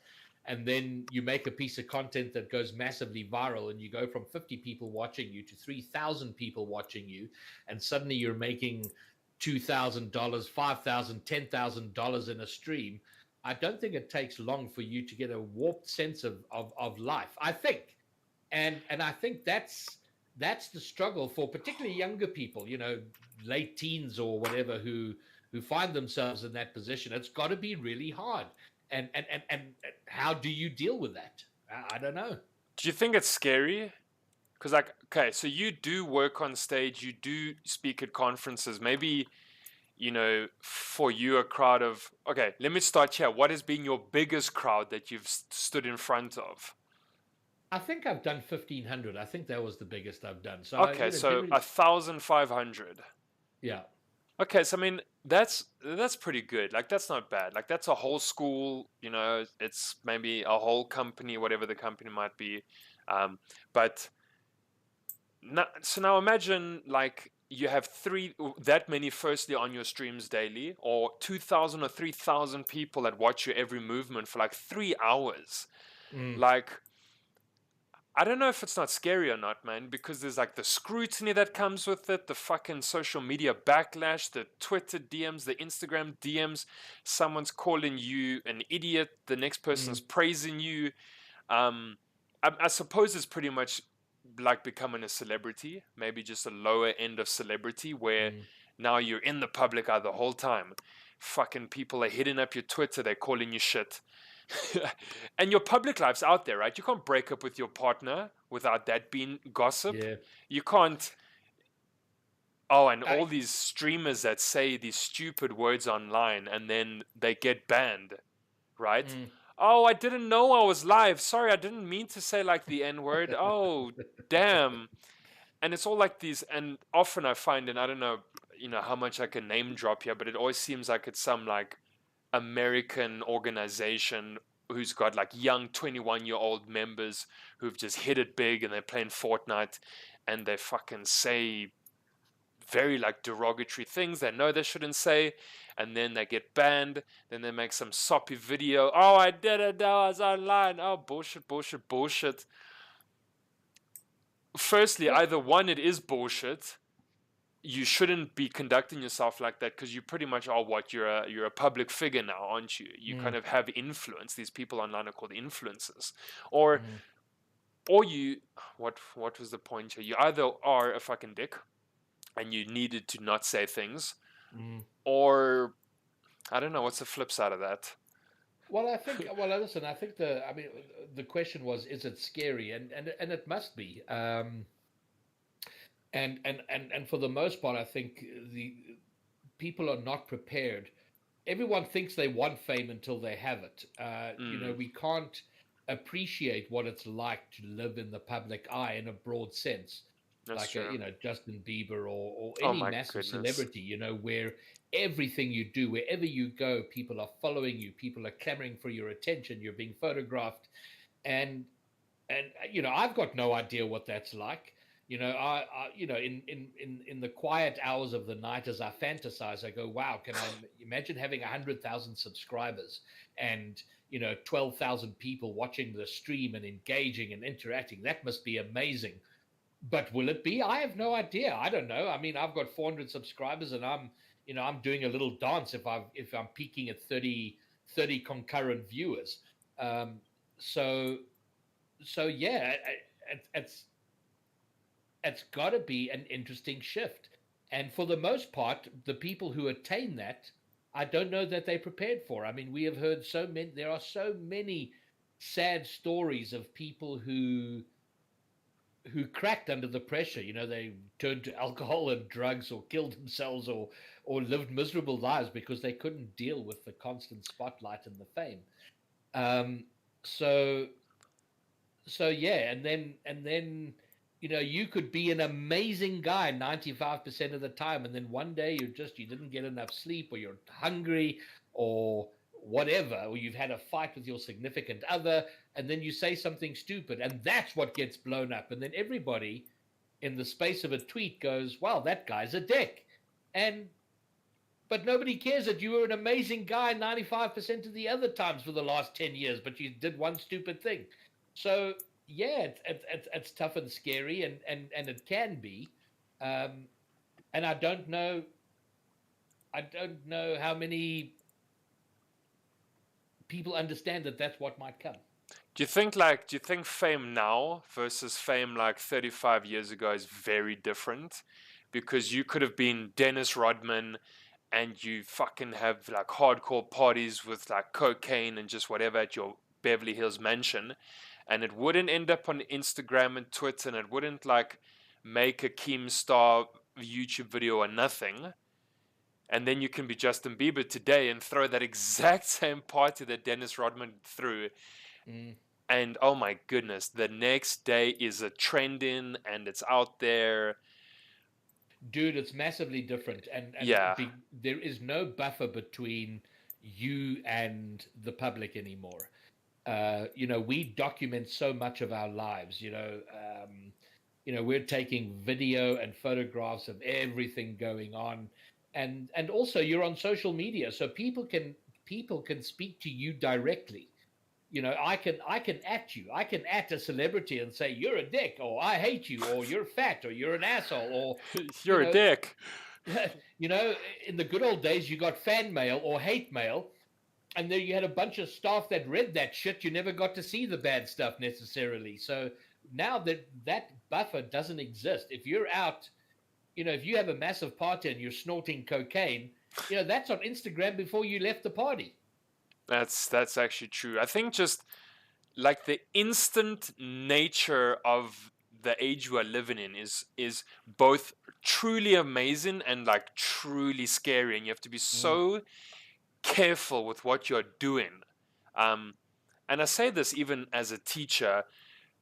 And then you make a piece of content that goes massively viral, and you go from 50 people watching you to 3,000 people watching you, and suddenly you're making $2,000, $5,000, $10,000 in a stream. I don't think it takes long for you to get a warped sense of life, I think. And I think that's the struggle for particularly younger people, late teens or whatever, who find themselves in that position. It's got to be really hard. And how do you deal with that? I don't know. do you think it's scary? Because, like, okay, so you do work on stage, you do speak at conferences. Maybe, for you, a crowd of, okay, let me start here. What has been your biggest crowd that you've stood in front of? I think I've done 1,500. I think that was the biggest I've done. So, Okay, so generally, 1,500. yeah. Okay, so I mean, that's pretty good. Like, that's not bad. Like, that's a whole school, it's maybe a whole company, whatever the company might be. But so now imagine like you have that many firstly on your streams daily, or 2,000 or 3,000 people that watch your every movement for like 3 hours. Mm, Like, I don't know if it's not scary or not, man, because there's like the scrutiny that comes with it, the fucking social media backlash, the Twitter DMs, the Instagram DMs. Someone's calling you an idiot, the next person's mm, praising you. I suppose it's pretty much like becoming a celebrity, maybe just a lower end of celebrity where mm. now you're in the public eye the whole time. Fucking people are hitting up your Twitter, they're calling you shit. And your public life's out there, right? You can't break up with your partner without that being gossip. Yeah. You can't. Oh, and I, all these streamers that say these stupid words online and then they get banned, right? mm. Oh, I didn't know I was live. Sorry, I didn't mean to say like the N word. Oh, damn. And it's all like these, and often I find, and I don't know, how much I can name drop here, but it always seems like it's some like American organization who's got like young 21-year-old members who've just hit it big and they're playing Fortnite and they fucking say very like derogatory things they know they shouldn't say, and then they get banned. Then they make some soppy video. Oh, I did it. No, I was online. Oh, bullshit, bullshit, bullshit. Firstly, Well, either one, it is bullshit. You shouldn't be conducting yourself like that because you pretty much are what you're a public figure now, aren't you? You kind mm, of have influence. These people online are called influencers, or mm, you. What was the point here? You either are a fucking dick and you needed to not say things, mm. or I don't know what's the flip side of that. Well, I think. Well, listen. I think I mean, the question was, is it scary? And it must be. And for the most part, I think the people are not prepared. Everyone thinks they want fame until they have it. Mm, We can't appreciate what it's like to live in the public eye in a broad sense, that's like true. Justin Bieber or Oh any my massive goodness. celebrity. Where everything you do, wherever you go, people are following you, people are clamoring for your attention, you're being photographed, and I've got no idea what that's like. In the quiet hours of the night, as I fantasize, I go, wow, can I imagine having 100,000 subscribers and 12,000 people watching the stream and engaging and interacting? That must be amazing. But will it be? I have no idea. I don't know. I mean, I've got 400 subscribers, and I'm doing a little dance if I'm peaking at 30 concurrent viewers. Um, so yeah, it's got to be an interesting shift. And for the most part, the people who attain that, I don't know that they're prepared for. I mean, we have heard so many. There are so many sad stories of people who cracked under the pressure. They turned to alcohol and drugs, or killed themselves, or lived miserable lives because they couldn't deal with the constant spotlight and the fame. Um, so yeah, and then you could be an amazing guy 95% of the time, and then one day you didn't get enough sleep, or you're hungry, or whatever, or you've had a fight with your significant other, and then you say something stupid, and that's what gets blown up, and then everybody in the space of a tweet goes, well, that guy's a dick. And but nobody cares that you were an amazing guy 95% of the other times for the last 10 years, but you did one stupid thing. So, yeah, it's tough and scary, and it can be. Um, and I don't know how many people understand that that's what might come. Do you think fame now versus fame like 35 years ago is very different? Because you could have been Dennis Rodman and you fucking have like hardcore parties with like cocaine and just whatever at your Beverly Hills mansion, and it wouldn't end up on Instagram and Twitter, and it wouldn't like make a Keemstar YouTube video or nothing. And then you can be Justin Bieber today and throw that exact same party that Dennis Rodman threw, Mm. and oh my goodness, the next day is a trending and it's out there. Dude, it's massively different, Yeah. there is no buffer between you and the public anymore. We document so much of our lives. We're taking video and photographs of everything going on, and also you're on social media, so people can speak to you directly. I can at you. I can at a celebrity and say you're a dick, or I hate you, or you're fat, or you're an asshole, or you You're a know, dick. you know. In the good old days, you got fan mail or hate mail, and then you had a bunch of staff that read that shit. You never got to see the bad stuff necessarily. So now that buffer doesn't exist. If you're out, if you have a massive party and you're snorting cocaine, that's on Instagram before you left the party. That's actually true. I think just like the instant nature of the age we are living in is both truly amazing and like truly scary, and you have to be Mm, so careful with what you're doing. Um, and I say this even as a teacher,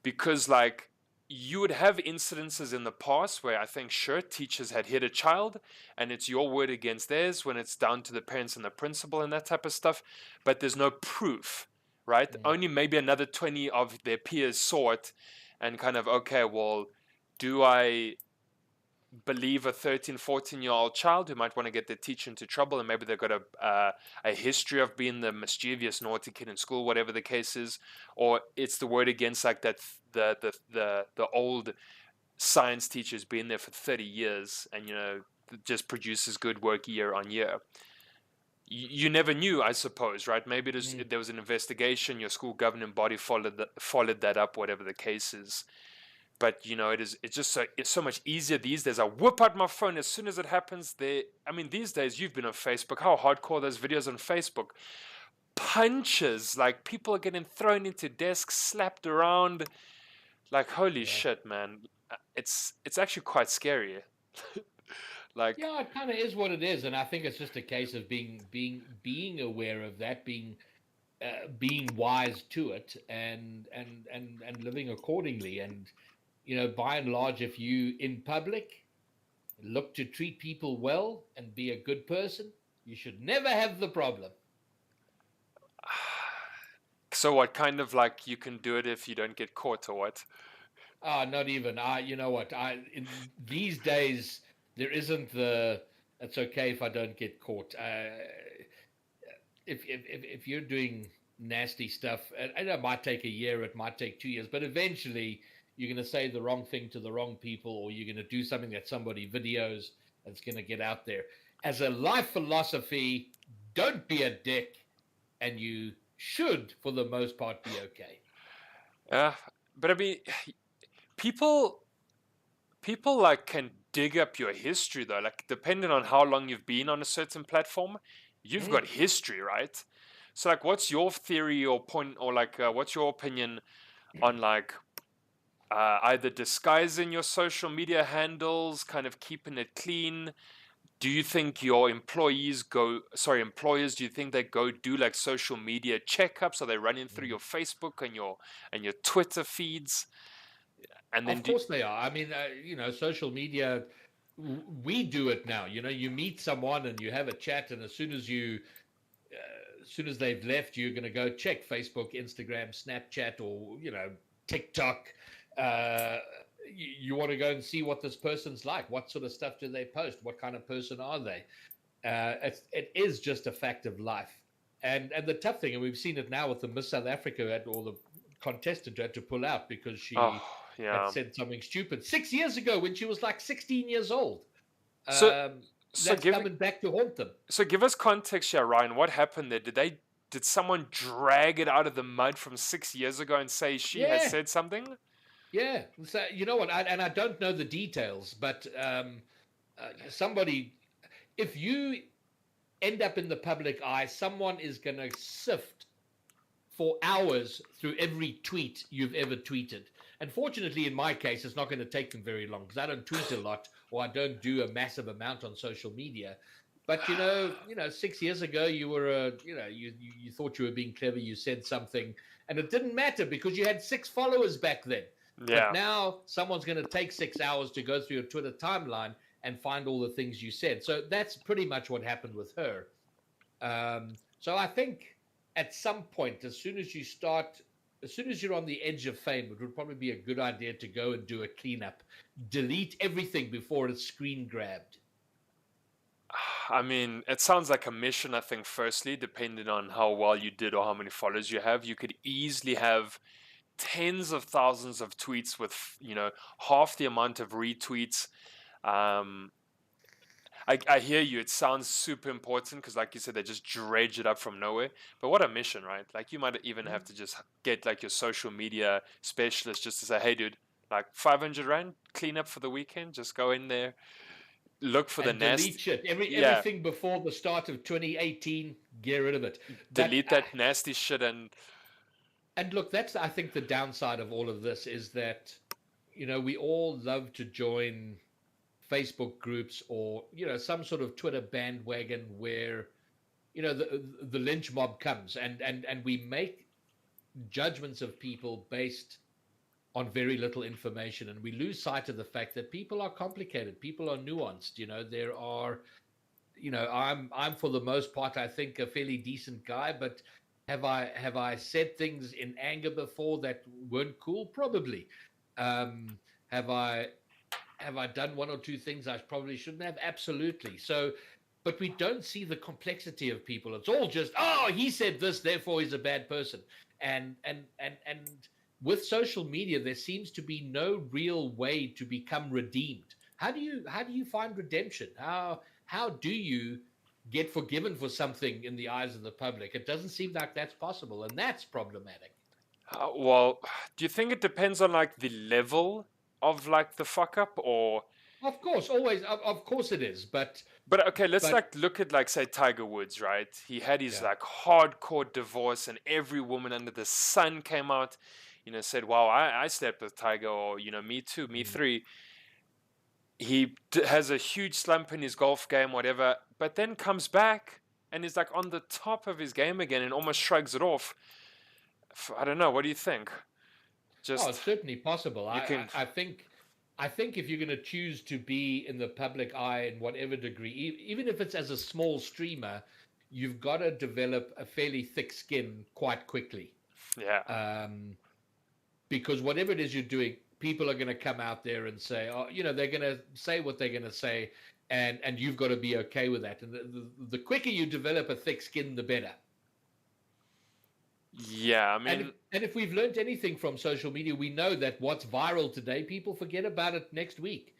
because like you would have incidences in the past where I think sure teachers had hit a child and it's your word against theirs when it's down to the parents and the principal and that type of stuff, but there's no proof, right? mm, Only maybe another 20 of their peers saw it and kind of, okay, well, do I believe a 13, 14-year-old child who might want to get their teacher into trouble, and maybe they've got a history of being the mischievous, naughty kid in school, whatever the case is, or it's the word against like that the old science teacher's been there for 30 years and just produces good work year on year. You never knew, I suppose, right? Maybe there was an investigation, your school governing body followed that up, whatever the case is. But it's so much easier these days. I whip out my phone as soon as it happens. These days you've been on Facebook. How hardcore those videos on Facebook? Punches, like people are getting thrown into desks, slapped around. Like holy shit, man! It's actually quite scary. Like Yeah, it kind of is what it is, and I think it's just a case of being aware of that, being wise to it, and living accordingly. And by and large, if you in public look to treat people well and be a good person, you should never have the problem. so what kind of like you can do it if you don't get caught or what? Not even. You know what? In these days there isn't the. It's okay if I don't get caught. If you're doing nasty stuff, and it might take a year, it might take 2 years, but eventually you're going to say the wrong thing to the wrong people, or you're going to do something that somebody videos that's going to get out there. As a life philosophy, don't be a dick, and you should, for the most part, be okay. But I mean, people like can dig up your history though. Like depending on how long you've been on a certain platform, you've got history, right? So like, what's your theory or point, or like, what's your opinion on like either disguising your social media handles, kind of keeping it clean? Do you think your employers, do you think they go do like social media checkups? Are they running through your Facebook and your Twitter feeds? And then Of course they are. I mean, social media, we do it now. You meet someone and you have a chat, and as soon as they've left, you're going to go check Facebook, Instagram, Snapchat, or TikTok. You want to go and see what this person's like. What sort of stuff do they post? What kind of person are they? It is just a fact of life. And the tough thing, and we've seen it now with the Miss South Africa, or the contestant who had to pull out because she had said something stupid 6 years ago when she was like 16 years old. So That's coming back to haunt them. So give us context here, Ryan. What happened there? Did someone drag it out of the mud from 6 years ago and say she has said something? Yeah. So you know what? I don't know the details, but somebody, if you end up in the public eye, someone is going to sift for hours through every tweet you've ever tweeted. And fortunately, in my case, it's not going to take them very long because I don't tweet a lot, or I don't do a massive amount on social media. But 6 years ago, you were you thought you were being clever. You said something, and it didn't matter because you had 6 followers back then. Yeah. But now someone's going to take 6 hours to go through your Twitter timeline and find all the things you said. So that's pretty much what happened with her. So I think at some point, as soon as you're on the edge of fame, it would probably be a good idea to go and do a cleanup. Delete everything before it's screen grabbed. I mean, it sounds like a mission, I think, firstly, depending on how well you did or how many followers you have. You could easily have tens of thousands of tweets with, half the amount of retweets. I hear you. It sounds super important because, like you said, they just dredge it up from nowhere. But what a mission, right? Like, you might even have to just get like your social media specialist just to say, "Hey, dude, like 500 rand, clean up for the weekend. Just go in there, look for the nasty delete shit. Everything before the start of 2018, get rid of it. Delete that nasty shit and look, that's I think the downside of all of this is that we all love to join Facebook groups or some sort of Twitter bandwagon where the lynch mob comes and we make judgments of people based on very little information, and we lose sight of the fact that people are complicated, people are nuanced. There are I'm for the most part I think a fairly decent guy, but have I said things in anger before that weren't cool? Probably. Have I have I done one or two things I probably shouldn't have? Absolutely. So, but we don't see the complexity of people. It's all just, oh, he said this, therefore he's a bad person. And with social media, there seems to be no real way to become redeemed. How do you find redemption? How do you get forgiven for something in the eyes of the public? It doesn't seem like that's possible, and that's problematic. Well, do you think it depends on like the level of like the fuck up, or Of course, always, of course it is, but okay, let's but like look at like say Tiger Woods, right? He had his yeah. like hardcore divorce, and every woman under the sun came out, said, "Wow, I slept with Tiger," or "Me too, me Mm. three." He has a huge slump in his golf game, whatever, but then comes back and is like on the top of his game again, and almost shrugs it off. I don't know. What do you think? Oh, Just it's certainly possible. you I, can, I, I think I think if you're going to choose to be in the public eye in whatever degree, even if it's as a small streamer, you've got to develop a fairly thick skin quite quickly. yeah. Um, because whatever it is you're doing, people are going to come out there and say, oh, they're going to say what they're going to say, and you've got to be okay with that. And the quicker you develop a thick skin, the better. Yeah, I And if, mean, and if we've learned anything from social media, we know that what's viral today, people forget about it next week.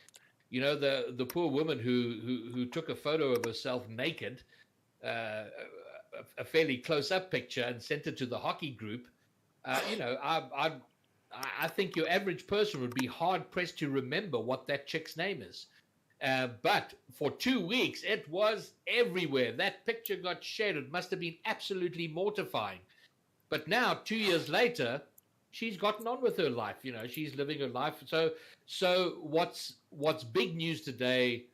The poor woman who took a photo of herself naked, uh, a fairly close up picture, and sent it to the hockey group. I think your average person would be hard pressed to remember what that chick's name is. But for 2 weeks, it was everywhere. That picture got shared. It must have been absolutely mortifying. But now, 2 years later, she's gotten on with her life. She's living her life. So what's big news today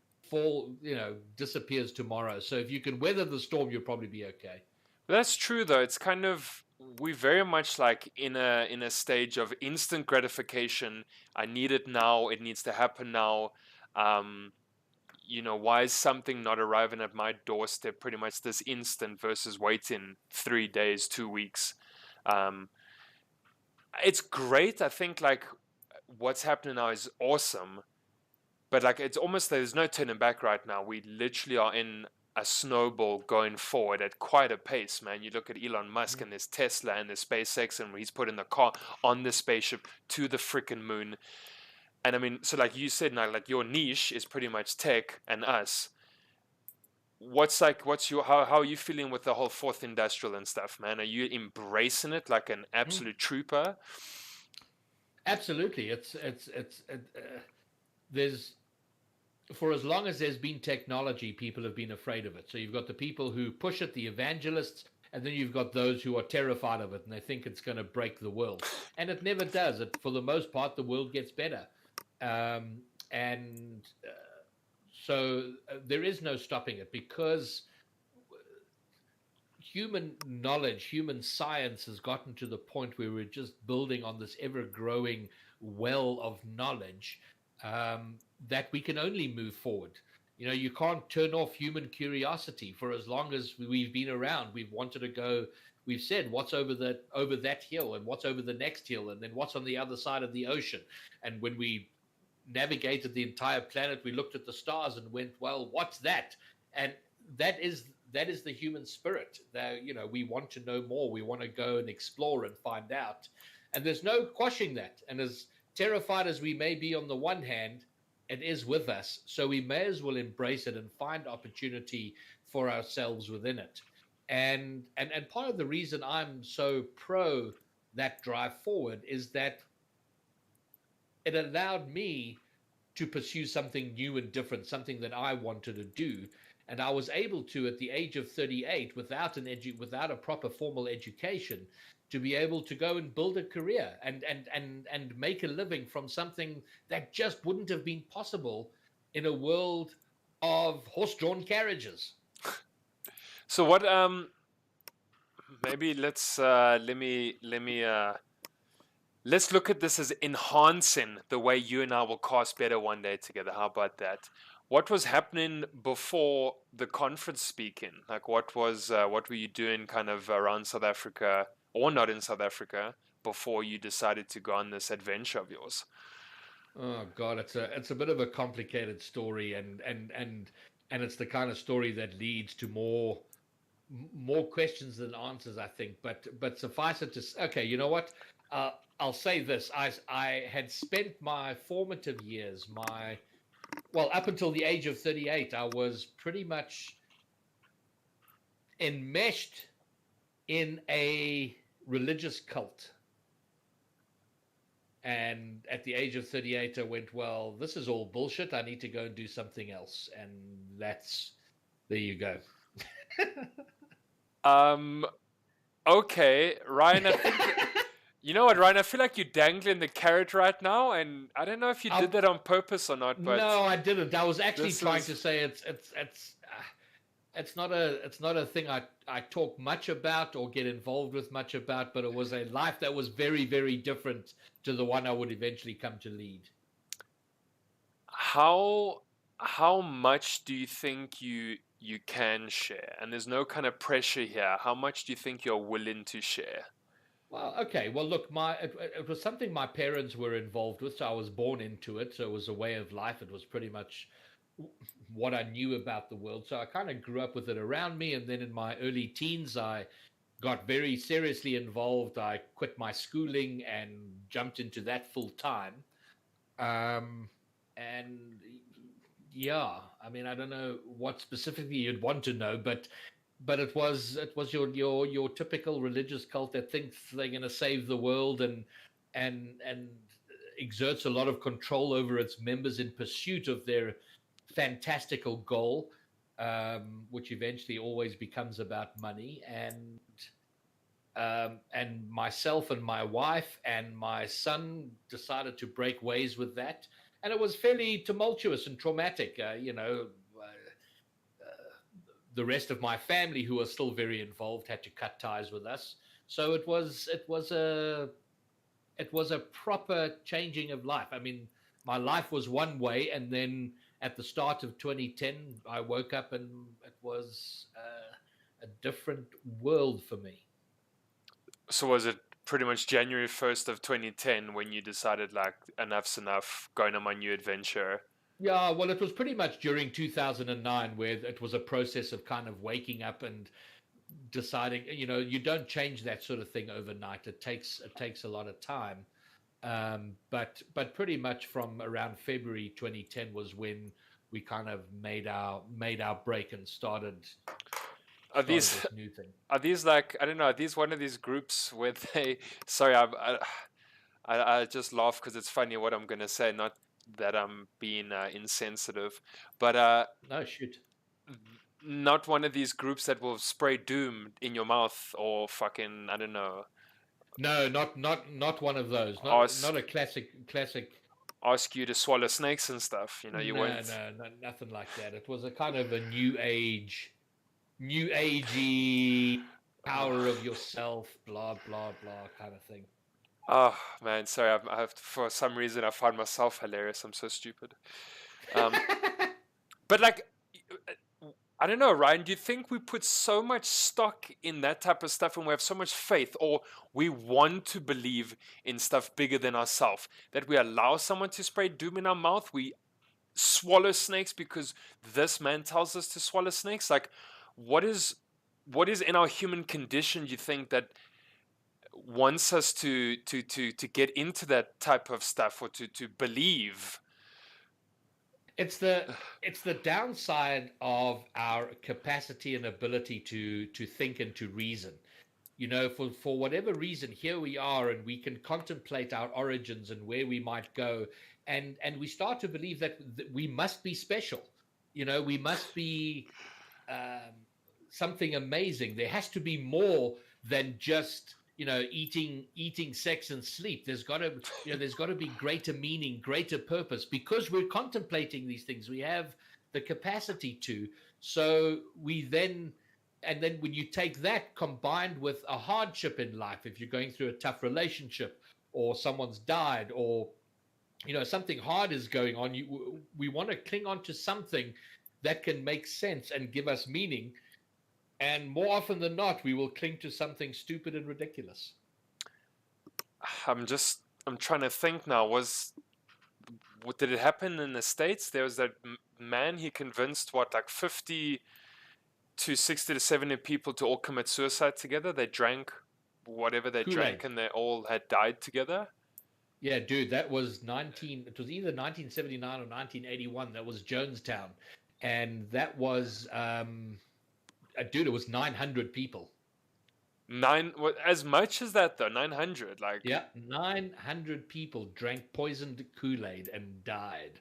disappears tomorrow. So if you can weather the storm, you'll probably be okay. that's true though. It's kind of we very much like in a stage of instant gratification. I need it now. It needs to happen now. Um, why is something not arriving at my doorstep pretty much this instant versus waiting 3 days, 2 weeks? Um, it's great. I think like what's happening now is awesome, but like it's almost there's no turning back right now. We literally are in a snowball going forward at quite a pace, man. You look at Elon Musk and there's Tesla and there's SpaceX, and he's putting the car on the spaceship to the freaking moon. And I mean, so like you said now, like your niche is pretty much tech and us. What's your how are you feeling with the whole fourth industrial and stuff, man? Are you embracing it like an Mm. absolute trooper? Absolutely. There's For as long as there's been technology, people have been afraid of it. So you've got the people who push it, the evangelists, and then you've got those who are terrified of it and they think it's going to break the world. And it never does. For the most part, the world gets better. And so there is no stopping it because human knowledge, human science has gotten to the point where we're just building on this ever growing well of knowledge that we can only move forward. You can't turn off human curiosity. For as long as we've been around, we've wanted to go. We've said what's over that hill, and what's over the next hill, and then what's on the other side of the ocean. And when we navigated the entire planet, we looked at the stars and went, well, what's that? And that is the human spirit. That we want to know more. We want to go and explore and find out. And there's no quashing that. And as terrified as we may be on the one hand, it is with us. So we may as well embrace it and find opportunity for ourselves within it. And part of the reason I'm so pro that drive forward is that it allowed me to pursue something new and different, something that I wanted to do. And I was able to, at the age of 38, without a proper formal education, to be able to go and build a career and make a living from something that just wouldn't have been possible in a world of horse-drawn carriages. So what maybe let's look at this as enhancing the way you and I will cast better one day together. How about that? What was happening before the conference speaking? Like what were you doing kind of around South Africa or not in South Africa before you decided to go on this adventure of yours? Oh God, it's a bit of a complicated story, and it's the kind of story that leads to more questions than answers, I think. But suffice it to okay, you know what? I'll say this: I had spent my formative years, my well, up until the age of 38, I was pretty much enmeshed in a religious cult. And at the age of 38, I went, well, this is all bullshit. I need to go and do something else. And there you go. Um, okay, Ryan, I think you know what, Ryan, I feel like you're dangling the carrot right now, and I don't know if you did I'll, that on purpose or not, but no, I didn't. I was actually this trying is to say it's not a thing I talk much about or get involved with much about, but it was a life that was very, very different to the one I would eventually come to lead. how how much do you think you can share? And there's no kind of pressure here. How much do you think you're willing to share? Well, okay. Well, look, it was something my parents were involved with, so I was born into it. So it was a way of life. It was pretty much what I knew about the world. So I kind of grew up with it around me, and then in my early teens, I got very seriously involved. I quit my schooling and jumped into that full time. Um, and yeah, I mean, I don't know what specifically you'd want to know, but it was your typical religious cult that thinks they're going to save the world and exerts a lot of control over its members in pursuit of their fantastical goal, which eventually always becomes about money. And myself and my wife and my son decided to break ways with that, and it was fairly tumultuous and traumatic. The rest of my family, who are still very involved, had to cut ties with us. So it was a proper changing of life. I mean, my life was one way, and then at the start of 2010, I woke up and it was a different world for me. So was it pretty much January 1st of 2010 when you decided like enough's enough, going on my new adventure? Yeah, well, it was pretty much during 2009 where it was a process of kind of waking up and deciding. You don't change that sort of thing overnight. It takes a lot of time. But pretty much from around February 2010 was when we kind of made our break and started Are started these this new thing. are these like, I don't know, are these one of these groups where they sorry, I just laugh because it's funny what I'm gonna say, not that I'm being insensitive, but No, shoot. not one of these groups that will spray doom in your mouth or fucking, I don't know, No, not one of those. Not ask a classic. ask you to swallow snakes and stuff. You know, you No, weren't. no, no, nothing like that. It was a kind of a new agey power of yourself, blah blah blah kind of thing. Oh man, sorry. I have for some reason I find myself hilarious. I'm so stupid. Um, but like, I don't know, Ryan. Do you think we put so much stock in that type of stuff, and we have so much faith, or we want to believe in stuff bigger than ourselves, that we allow someone to spray doom in our mouth? We swallow snakes because this man tells us to swallow snakes. Like, what is what is in our human condition? You think that wants us to get into that type of stuff, or to believe? it's the it's the downside of our capacity and ability to think and to reason. For whatever reason, here we are, and we can contemplate our origins and where we might go, and we start to believe that we must be special. We must be um, something amazing. There has to be more than just eating, sex, and sleep. There's got to be greater meaning, greater purpose, because we're contemplating these things. We have the capacity to. So we then. And then when you take that combined with a hardship in life, if you're going through a tough relationship, or someone's died, or something hard is going on, we want to cling on to something that can make sense and give us meaning. And more often than not, we will cling to something stupid and ridiculous. I'm trying to think now. did it happen in the States? There was that man, he convinced what, like 50 to 60 to 70 people to all commit suicide together. They drank whatever they drank Kool-Aid. and they all had died together. Yeah, dude, that was 19. It was either 1979 or 1981. That was Jonestown, and that was, dude, it was 900 people. As much as that though, 900. Like, Yeah, 900 people drank poisoned Kool-Aid and died.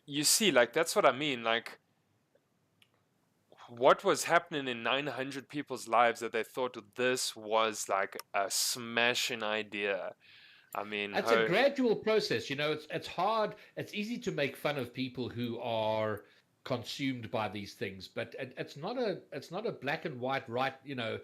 you see, like, that's what I mean. Like, what was happening in 900 people's lives that they thought this was like a smashing idea? I mean, It's a gradual process, you know. It's hard. It's easy to make fun of people who are consumed by these things, but it's not a black and white, right, you know,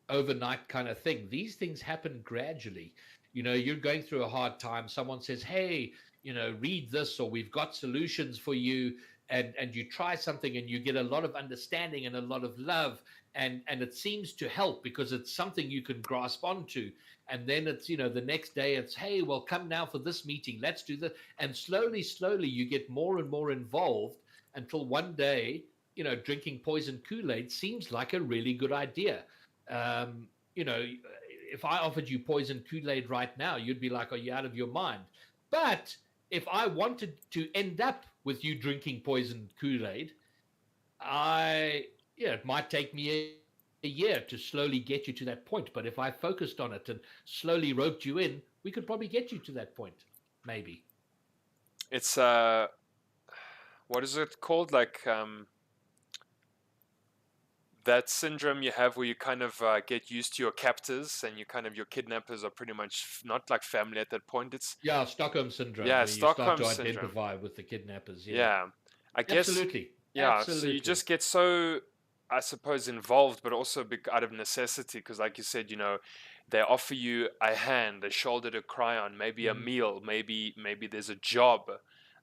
overnight kind of thing. These things happen gradually. You know, you're going through a hard time. Someone says, "Hey, you know, read this, or we've got solutions for you," and you try something, and you get a lot of understanding and a lot of love, and it seems to help because it's something you can grasp onto. And then it's, you know, the next day it's, "Hey, well, come now for this meeting. Let's do this." And slowly, slowly, you get more and more involved until one day, you know, drinking poison Kool-Aid seems like a really good idea. You know, if I offered you poison Kool-Aid right now, you'd be like, "Are you out of your mind?" But if I wanted to end up with you drinking poison Kool-Aid, yeah, it might take me a year to slowly get you to that point. But if I focused on it and slowly roped you in, we could probably get you to that point, maybe. it's what is it called? Like, that syndrome you have where you kind of get used to your captors, and you kind of, your kidnappers are pretty much not like family at that point. It's, Yeah, Stockholm syndrome, yeah, where you start Stockholm to syndrome. identify with the kidnappers. Yeah, Yeah, I guess. absolutely, Yeah, so you absolutely. just get so, I suppose, involved, but also out of necessity, because like you said, you know, they offer you a hand, a shoulder to cry on, maybe a Mm. meal, maybe there's a job,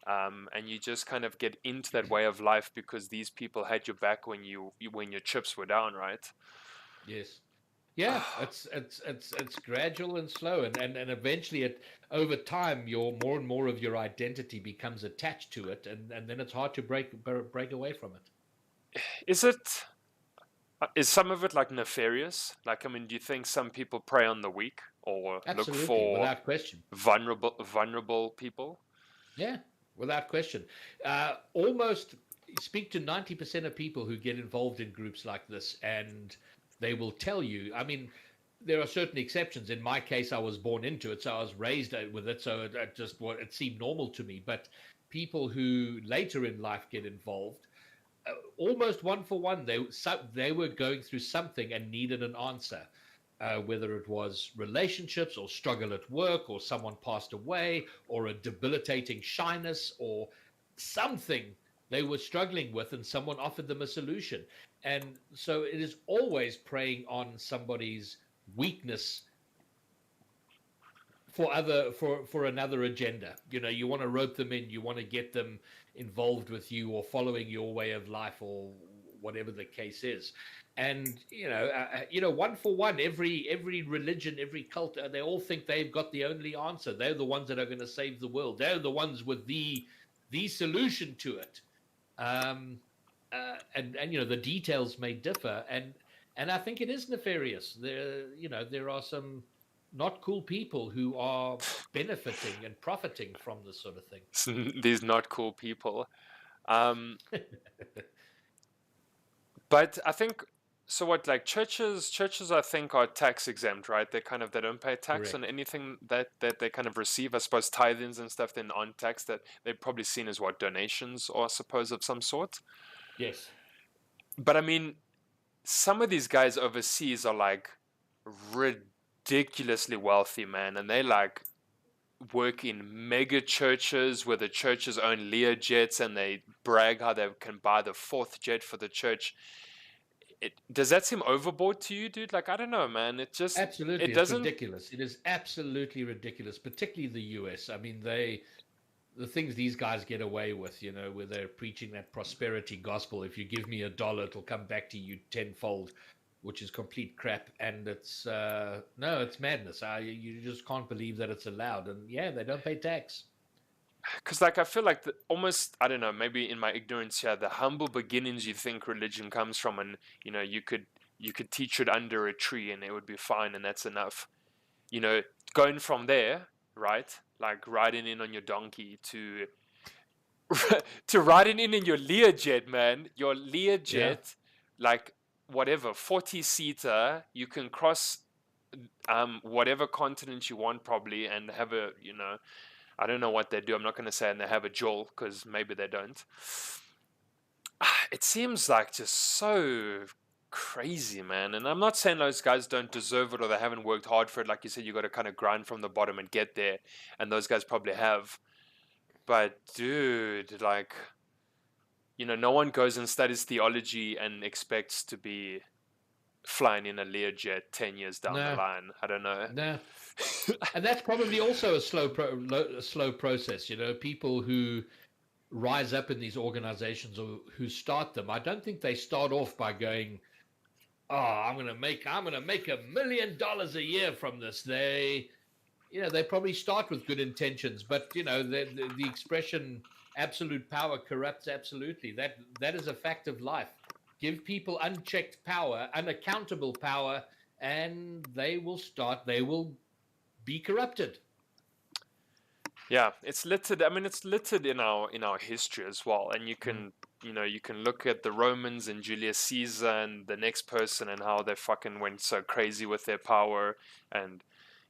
and you just kind of get into that way of life because these people had your back when when your chips were down, right? Yes. Yeah, it's gradual and slow, and eventually, it over time, your more and more of your identity becomes attached to it, and then it's hard to break away from it. Is it? Is some of it like nefarious? Like, I mean, do you think some people prey on the weak or look Absolutely, for without question. vulnerable people? Yeah, without question. Almost speak to 90% of people who get involved in groups like this, and they will tell you. I mean, there are certain exceptions. In my case, I was born into it, so I was raised with it, so it just what it seemed normal to me. But people who later in life get involved, almost one for one, they were going through something and needed an answer, whether it was relationships or struggle at work or someone passed away or a debilitating shyness or something they were struggling with, and someone offered them a solution. And so it is always preying on somebody's weakness for another agenda. You know, you want to rope them in, you want to get them involved with you or following your way of life or whatever the case is. And one for one, every religion, every cult, they all think they've got the only answer. They're the ones that are going to save the world. They're the ones with the solution to it. And you know, the details may differ, and I think it is nefarious. There are some not cool people who are benefiting and profiting from this sort of thing. These not cool people. Um, but I think, so what, like churches I think are tax exempt, right? They don't pay tax on Correct. anything that they kind of receive. I suppose tithings and stuff then on tax, that they're probably seen as what, donations, or I suppose of some sort. Yes. But I mean, some of these guys overseas are like ridiculously wealthy, man, and they like work in mega churches where the churches own Lear jets, and they brag how they can buy the fourth jet for the church. Does that seem overboard to you, dude? Like, I don't know, man. Absolutely. It It's doesn't. ridiculous. It is absolutely ridiculous, particularly the US. I mean, the things these guys get away with, you know, where they're preaching that prosperity gospel. If you give me $1, it'll come back to you tenfold, which is complete crap. And it's no, it's madness. You just can't believe that it's allowed. And yeah, they don't pay tax. because like I feel like almost, I don't know, maybe in my ignorance here, the humble beginnings you think religion comes from, and you could teach it under a tree and it would be fine, and that's enough. Going from there, right? Like riding in on your donkey to to riding in your Learjet, man. Your Yeah. Learjet, like whatever 40-seater, you can cross whatever continent you want probably, and have I don't know what they do. I'm not going to say and they have a jewel, because maybe they don't. It seems like just so crazy, man. And I'm not saying those guys don't deserve it or they haven't worked hard for it. Like you said, you got to kind of grind from the bottom and get there, and those guys probably have. But dude, like, no one goes and studies theology and expects to be flying in a Learjet 10 years down the No, line. I don't know. no. And that's probably also a slow process. People who rise up in these organizations or who start them, I don't think they start off by going, "Oh, I'm gonna make $1 million a year from this." They probably start with good intentions, but the expression "absolute power corrupts absolutely." That is a fact of life. Give people unchecked power, unaccountable power, and they will be corrupted. Yeah, it's littered. I mean, it's littered in our history as well. And Mm. you can look at the Romans and Julius Caesar and the next person, and how they fucking went so crazy with their power. And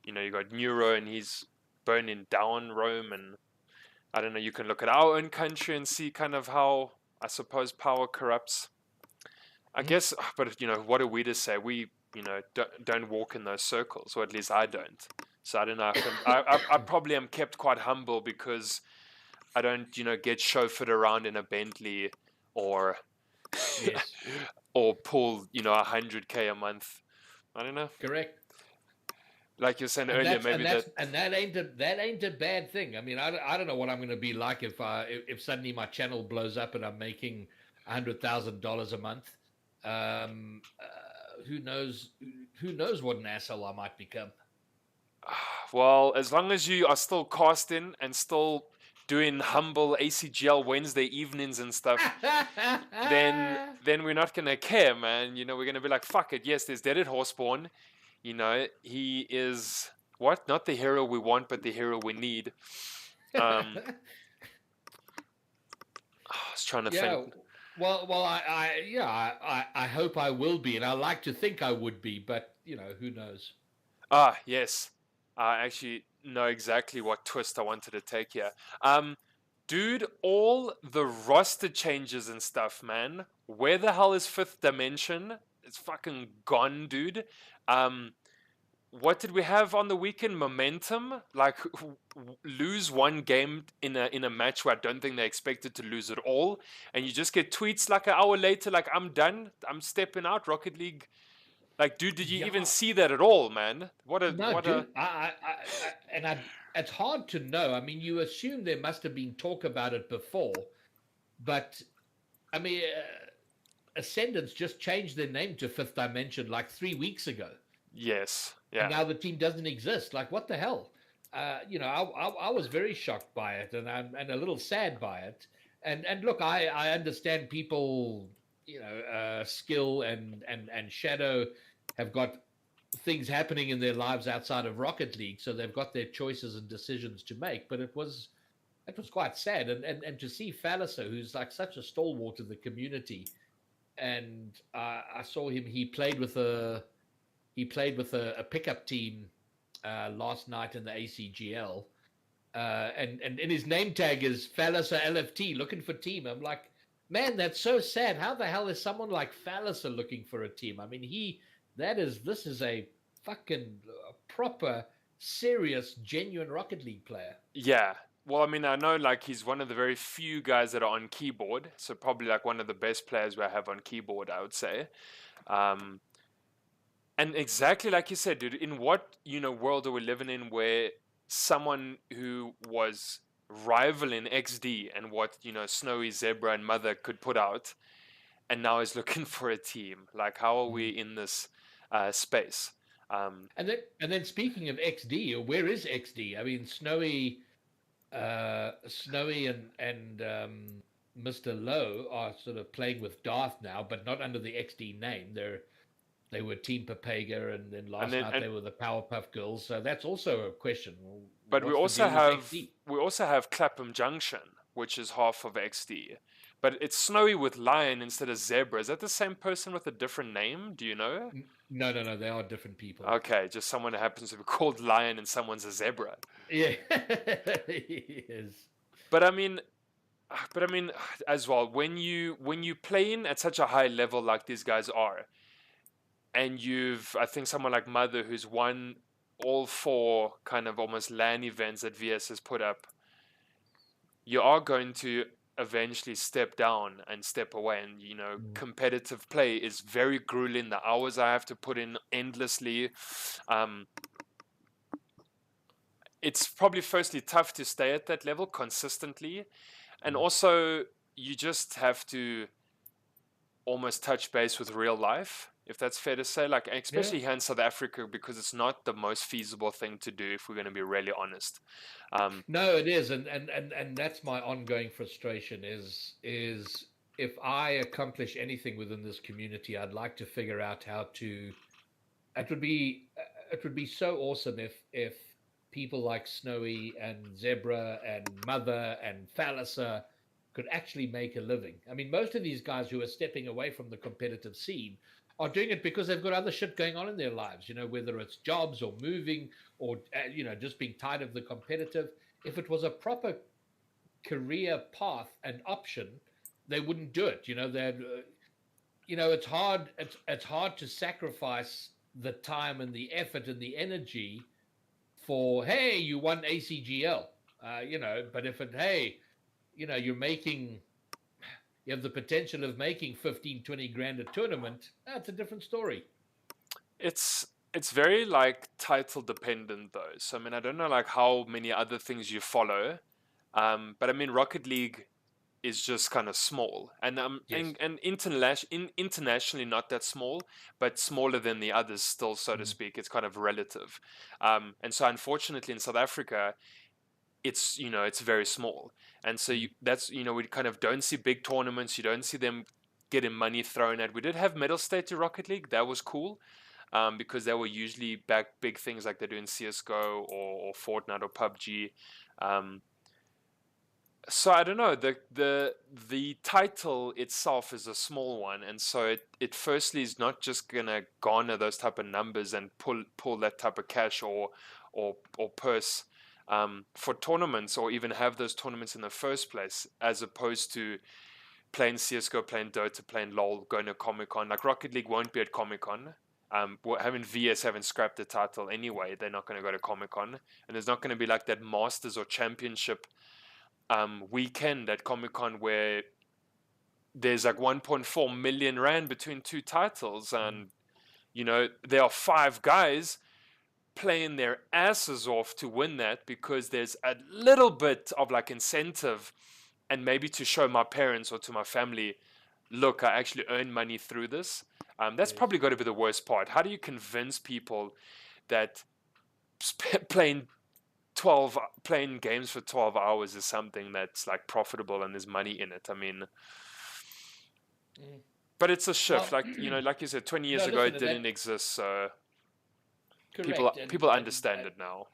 you got Nero, and he's burning down Rome. And I don't know. You can look at our own country and see kind of how, I suppose, power corrupts. I Mm. guess, but what are we to say? We don't walk in those circles, or at least I don't. So I don't know. I probably am kept quite humble because I don't get chauffeured around in a Bentley, or Yes, or pull 100K a month. I don't know. correct. Like you were saying And earlier, that's maybe and that's that. and that ain't a bad thing. I mean, I don't know what I'm going to be like if suddenly my channel blows up and I'm making $100,000 a month. Who knows? Who knows what an asshole I might become? Well, as long as you are still casting and still doing humble ACGL Wednesday evenings and stuff, then we're not gonna care, man. We're gonna be like, fuck it. Yes, there's Deadedhorseborn. He is what? Not the hero we want, but the hero we need. Um, I was trying to think. Yeah. Well, I hope I will be, and I like to think I would be, but who knows? Ah, yes. I actually know exactly what twist I wanted to take here. Dude, all the roster changes and stuff, man. Where the hell is Fifth Dimension? It's fucking gone, dude. Um, what did we have on the weekend? Momentum, like lose one game in a match where I don't think they expected to lose at all, and you just get tweets like an hour later, like I'm done, I'm stepping out, Rocket League. Like, dude, did you even Yeah. see that at all, man? What a No, what a dude. It's hard to know. I mean, you assume there must have been talk about it before, but I mean, Ascendants just changed their name to Fifth Dimension like 3 weeks ago, yes, and yeah, now the team doesn't exist. Like, what the hell? I was very shocked by it, and a little sad by it. And look, I understand people, skill and Shadow have got things happening in their lives outside of Rocket League, so they've got their choices and decisions to make. But it was quite sad, and to see Falliser, who's like such a stalwart of the community, and I saw him. He played with a pickup team last night in the ACGL, and in his name tag is Falliser LFT, looking for team. I'm like, man, that's so sad. How the hell is someone like Falliser looking for a team? I mean, this is a fucking proper, serious, genuine Rocket League player. yeah. Well, I mean, I know like he's one of the very few guys that are on keyboard, so probably like one of the best players we have on keyboard, I would say. Um, and exactly like you said, dude, in what world are we living in where someone who was rivaling XD and what Snowy Zebra and Mother could put out, and now is looking for a team? Like, how are we Mm. in this space? And then speaking of XD, where is XD? I mean, Snowy Snowy and Mr. Lowe are sort of playing with Darth now, but not under the XD name. They were Team Papega, and then and last then night and they were the Powerpuff Girls. So that's also a question. Well, but what's the deal with XD? we also have Clapham Junction, which is half of XD. But it's Snowy with lion instead of zebra. Is that the same person with a different name? Do you know? No, no, no. They are different people. Okay, just someone who happens to be called lion and someone's a zebra. Yeah, yes. But I mean, as well, when you playing at such a high level like these guys are, and I think someone like Mother who's won all four kind of almost LAN events that VS has put up, you are going to eventually step down and step away. And Mm. competitive play is very grueling. The hours I have to put in endlessly. Um, it's probably firstly tough to stay at that level consistently, and Mm. also you just have to almost touch base with real life, if that's fair to say, like Yeah. especially here in South Africa, because it's not the most feasible thing to do if we're going to be really honest. No, it is, and that's my ongoing frustration is if I accomplish anything within this community, I'd like to figure out how to. It would be it would be so awesome if people like Snowy and Zebra and Mother and Phallisa could actually make a living. I mean, most of these guys who are stepping away from the competitive scene are doing it because they've got other shit going on in their lives, whether it's jobs or moving or, just being tired of the competitive. If it was a proper career path and option, they wouldn't do it. It's hard. It's hard to sacrifice the time and the effort and the energy for, hey, you won ACGL, but if hey, you have the potential of making 15, 20 grand a tournament, that's a different story. It's very like title dependent though. So I mean, I don't know like how many other things you follow, but I mean, Rocket League is just kind of small, and Yes. internationally not that small, but smaller than the others still, so to Mm. speak. It's kind of relative, and so unfortunately in South Africa, it's very small, and so Mm. we kind of don't see big tournaments. You don't see them getting money thrown at. We did have Medal State to Rocket League. That was cool, because they were usually back big things like they do in CS:GO or Fortnite or PUBG. Um, so I don't know. The title itself is a small one, and so it firstly is not just gonna garner those type of numbers and pull that type of cash or purse, for tournaments, or even have those tournaments in the first place, as opposed to playing CS:GO, playing Dota, playing LoL, going to Comic Con. Like Rocket League won't be at Comic Con. Having VS haven't scrapped the title anyway, they're not going to go to Comic Con, and there's not going to be like that Masters or Championship weekend at Comic Con where there's like 1.4 million rand between two titles, Mm. and there are five guys playing their asses off to win that, because there's a little bit of like incentive, and maybe to show my parents or to my family, look, I actually earn money through this. That's Yes. probably got to be the worst part. How do you convince people that playing 12 playing games for 12 hours is something that's like profitable and there's money in it? I mean, Mm. but it's a shift, Well, like like you said, 20 years no, ago listen, it and didn't that exist, so people correct, people and understand it now.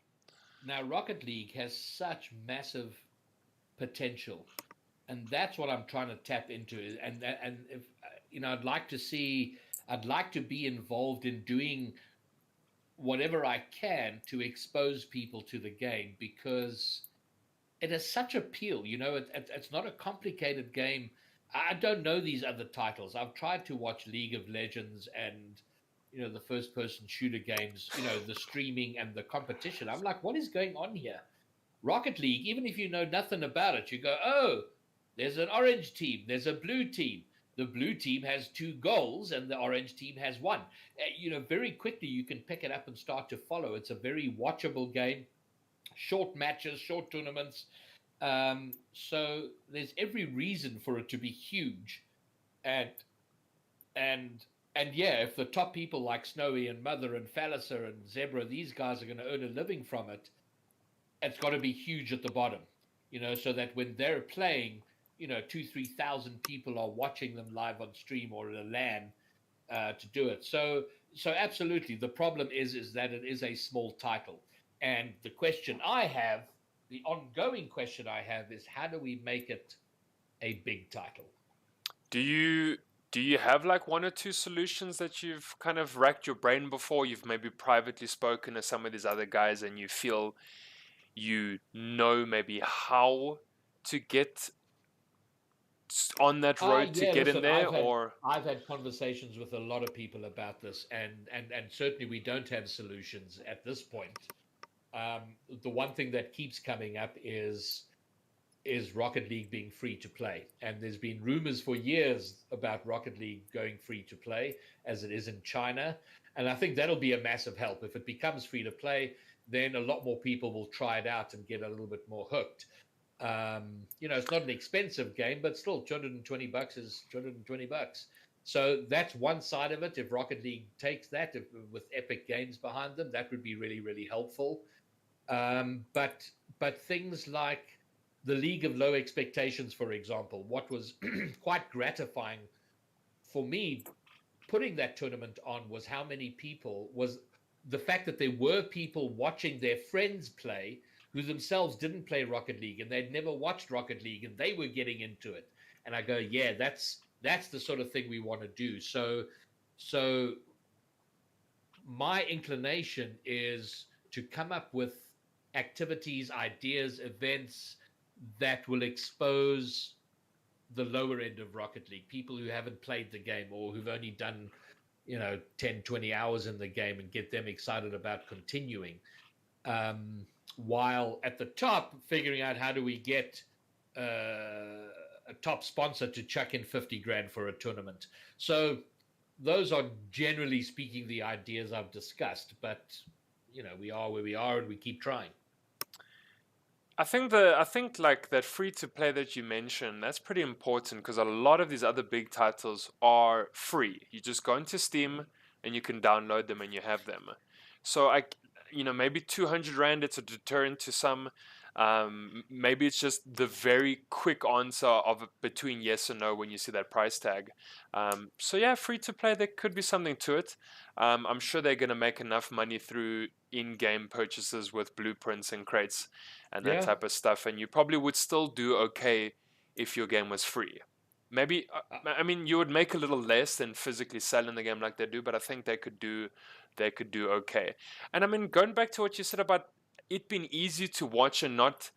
now Rocket League has such massive potential, and that's what I'm trying to tap into. And if I'd like to see, I'd like to be involved in doing whatever I can to expose people to the game because it has such appeal. It's not a complicated game. I don't know these other titles. I've tried to watch League of Legends and the first person shooter games, the streaming and the competition. I'm like, what is going on here? Rocket League, even if you know nothing about it, you go, oh, there's an orange team, there's a blue team. The blue team has two goals and the orange team has one. Very quickly you can pick it up and start to follow. It's a very watchable game, short matches, short tournaments. So there's every reason for it to be huge. And and and yeah, if the top people like Snowy and Mother and Phallisa and Zebra, these guys are going to earn a living from it, it's got to be huge at the bottom. so that when they're playing, 2, 3 thousand people are watching them live on stream or at a LAN to do it. So absolutely, the problem is that it is a small title, and the ongoing question I have is how do we make it a big title? Do you have like one or two solutions that you've kind of racked your brain before? You've maybe privately spoken to some of these other guys and you feel maybe how to get on that road to Yeah, get in listen, there, or I've had conversations with a lot of people about this, and certainly we don't have solutions at this point. The one thing that keeps coming up is Rocket League being free to play. And there's been rumors for years about Rocket League going free to play as it is in China. And I think that'll be a massive help. If it becomes free to play, then a lot more people will try it out and get a little bit more hooked. It's not an expensive game, but still $220 is $220. So that's one side of it. If Rocket League takes that with Epic Games behind them, that would be really, really helpful. But things like the League of Low Expectations, for example, what was quite gratifying for me putting that tournament on was how many people was the fact that there were people watching their friends play who themselves didn't play Rocket League and they'd never watched Rocket League and they were getting into it. And I go, yeah, that's the sort of thing we want to do. So my inclination is to come up with activities, ideas, events that will expose the lower end of Rocket League, people who haven't played the game or who've only done, 10, 20 hours in the game and get them excited about continuing. While at the top, figuring out how do we get a top sponsor to chuck in 50 grand for a tournament. So those are generally speaking the ideas I've discussed, but we are where we are and we keep trying. I think like that free to play that you mentioned, that's pretty important because a lot of these other big titles are free. You just go into Steam and you can download them and you have them. So maybe 200 rand, it's a deterrent to some. Maybe it's just the very quick answer of between yes and no when you see that price tag. So yeah, free to play, there could be something to it. I'm sure they're going to make enough money through in-game purchases with blueprints and crates and that Yeah. type of stuff, and you probably would still do okay if your game was free. Maybe I mean you would make a little less than physically selling the game like they do, but I think they could do okay. And I mean, going back to what you said about it being easy to watch and not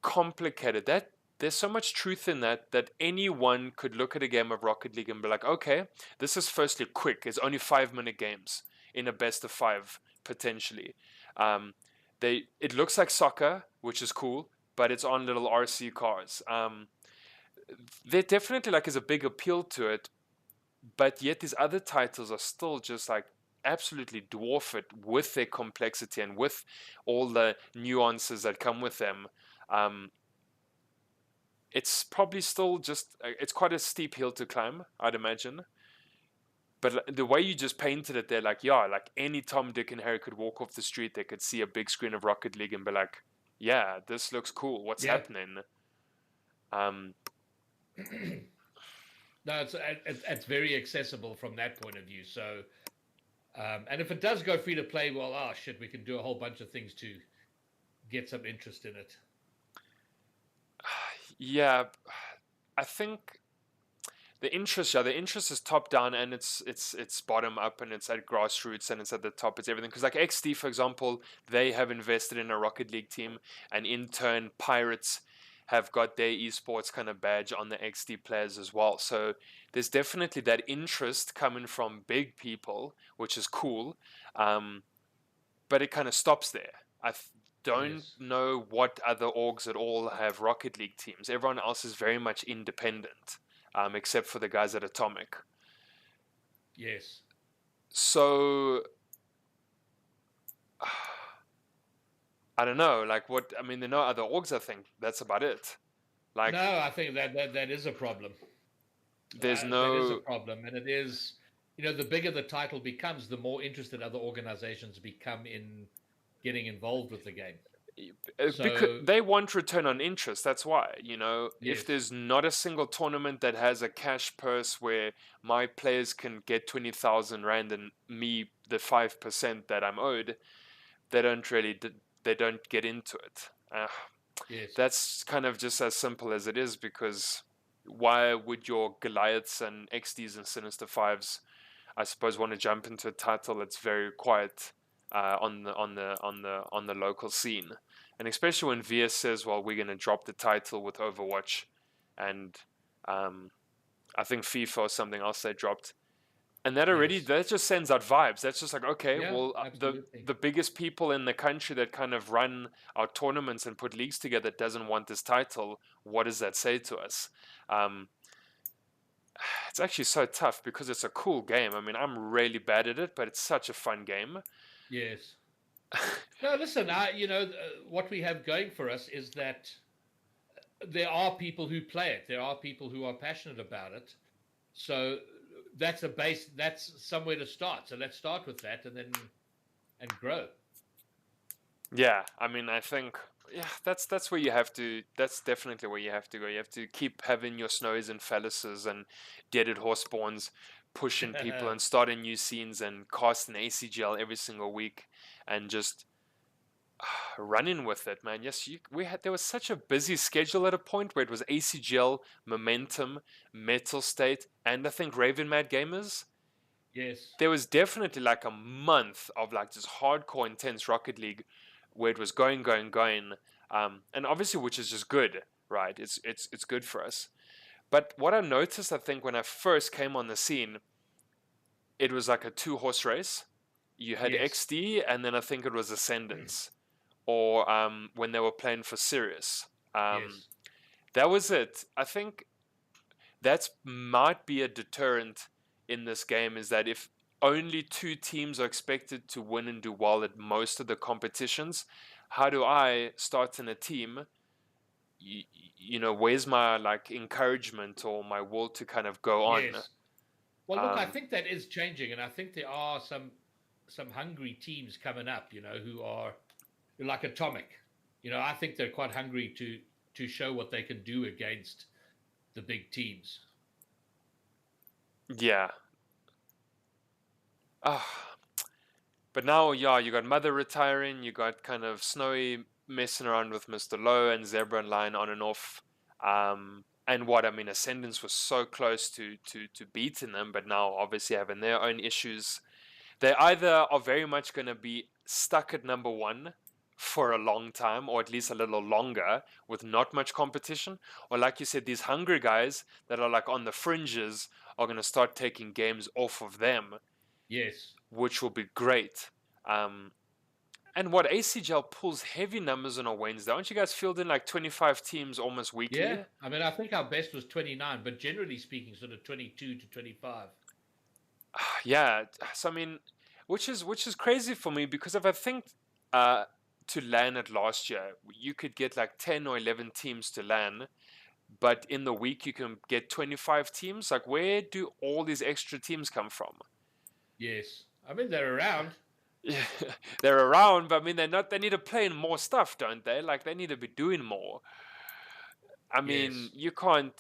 complicated, that there's so much truth in that anyone could look at a game of Rocket League and be like, okay, this is firstly quick. It's only 5 minute games in a best of five potentially. Um, it looks like soccer, which is cool, but it's on little RC cars. There definitely like is a big appeal to it, but yet these other titles are still just like absolutely dwarf it with their complexity and with all the nuances that come with them. Um, it's probably still just it's quite a steep hill to climb, I'd imagine. But the way you just painted it there, like yeah, like any Tom, Dick, and Harry could walk off the street, they could see a big screen of Rocket League and be like, yeah, this looks cool. What's Yeah. happening? Um, No, it's very accessible from that point of view. So, and if it does go free to play, well, oh shit, we can do a whole bunch of things to get some interest in it. yeah, I think the interest is top down and it's bottom up and it's at grassroots and it's at the top. It's everything because like XD, for example, they have invested in a Rocket League team, and in turn, Pirates have got their esports kind of badge on the XD players as well. So there's definitely that interest coming from big people, which is cool. Um, but it kind of stops there. Don't Yes. know what other orgs at all have Rocket League teams. Everyone else is very much independent, except for the guys at Atomic. Yes. So I don't know. Like what? I mean, there are no other orgs. I think that's about it. No, Like I think that is a problem. there's That is a no. problem, and it is. The bigger the title becomes, the more interested other organizations become in getting involved with the game. because So they want return on interest. That's why, if yes, there's not a single tournament that has a cash purse where my players can get 20,000 rand and me the 5% that I'm owed, they don't really they don't get into it. yes, That's kind of just as simple as it is, because why would your Goliaths and XDs and Sinister Fives, I suppose, want to jump into a title that's very quiet on the local scene, and especially when VS says, "Well, we're going to drop the title with Overwatch," and I think FIFA or something else they dropped, and yes, that just sends out vibes. That's just like, okay, yeah, well, absolutely. the biggest people in the country that kind of run our tournaments and put leagues together doesn't want this title. What does that say to us? Um, it's actually so tough because it's a cool game. I mean, I'm really bad at it, but it's such a fun game. Yes. No, listen, what we have going for us is that there are people who play it. There are people who are passionate about it. So that's a base. That's somewhere to start. So let's start with that, and grow. Yeah, I mean, I think, yeah, that's where you have to. That's definitely where you have to go. You have to keep having your Snows and Phalluses and Deadedhorseborns pushing people and starting new scenes and casting ACGL every single week and just running with it, man. Yes, there was such a busy schedule at a point where it was ACGL, Momentum, Metal State, and I think Raven Mad Gamers. Yes. There was definitely like a month of like just hardcore intense Rocket League where it was going, and obviously, which is just good, right? It's good for us. But what I noticed, I think, when I first came on the scene, it was like a two-horse race. You had Yes. XD, and then I think it was Ascendance, or when they were playing for Sirius. Um, Yes. that was it. I think that might be a deterrent in this game, is that if only two teams are expected to win and do well at most of the competitions, how do I start in a team? Where's my like encouragement or my will to kind of go on? Yes. Well, look, I Um, think that is changing, and I think there are some hungry teams coming up. Who are like Atomic. I think they're quite hungry to show what they can do against the big teams. yeah. Ah, but now, yeah, you got Mother retiring, you got kind of Snowy messing around with Mr. Lowe and Zebra and Lion on and off. And what I mean, Ascendance was so close to beating them, but now obviously having their own issues. They either are very much going to be stuck at number one for a long time, or at least a little longer, with not much competition, or like you said, these hungry guys that are like on the fringes are going to start taking games off of them, Yes. which will be great. Um, and what ACGL pulls heavy numbers on a Wednesday. Aren't you guys fielding like 25 teams almost Yeah. weekly? I mean, I think our best was 29, but generally speaking, sort of 22 to 25. Yeah. So I mean, which is crazy for me, because if I think uh, to LAN at last year, you could get like 10 or 11 teams to LAN, but in the week you can get 25 teams. Like, where do all these extra teams come from? Yes. I mean, they're around. Yeah, they're around, but I mean, they're not. They need to play in more stuff, don't they? Like, they need to be doing more. I mean, Yes. you can't.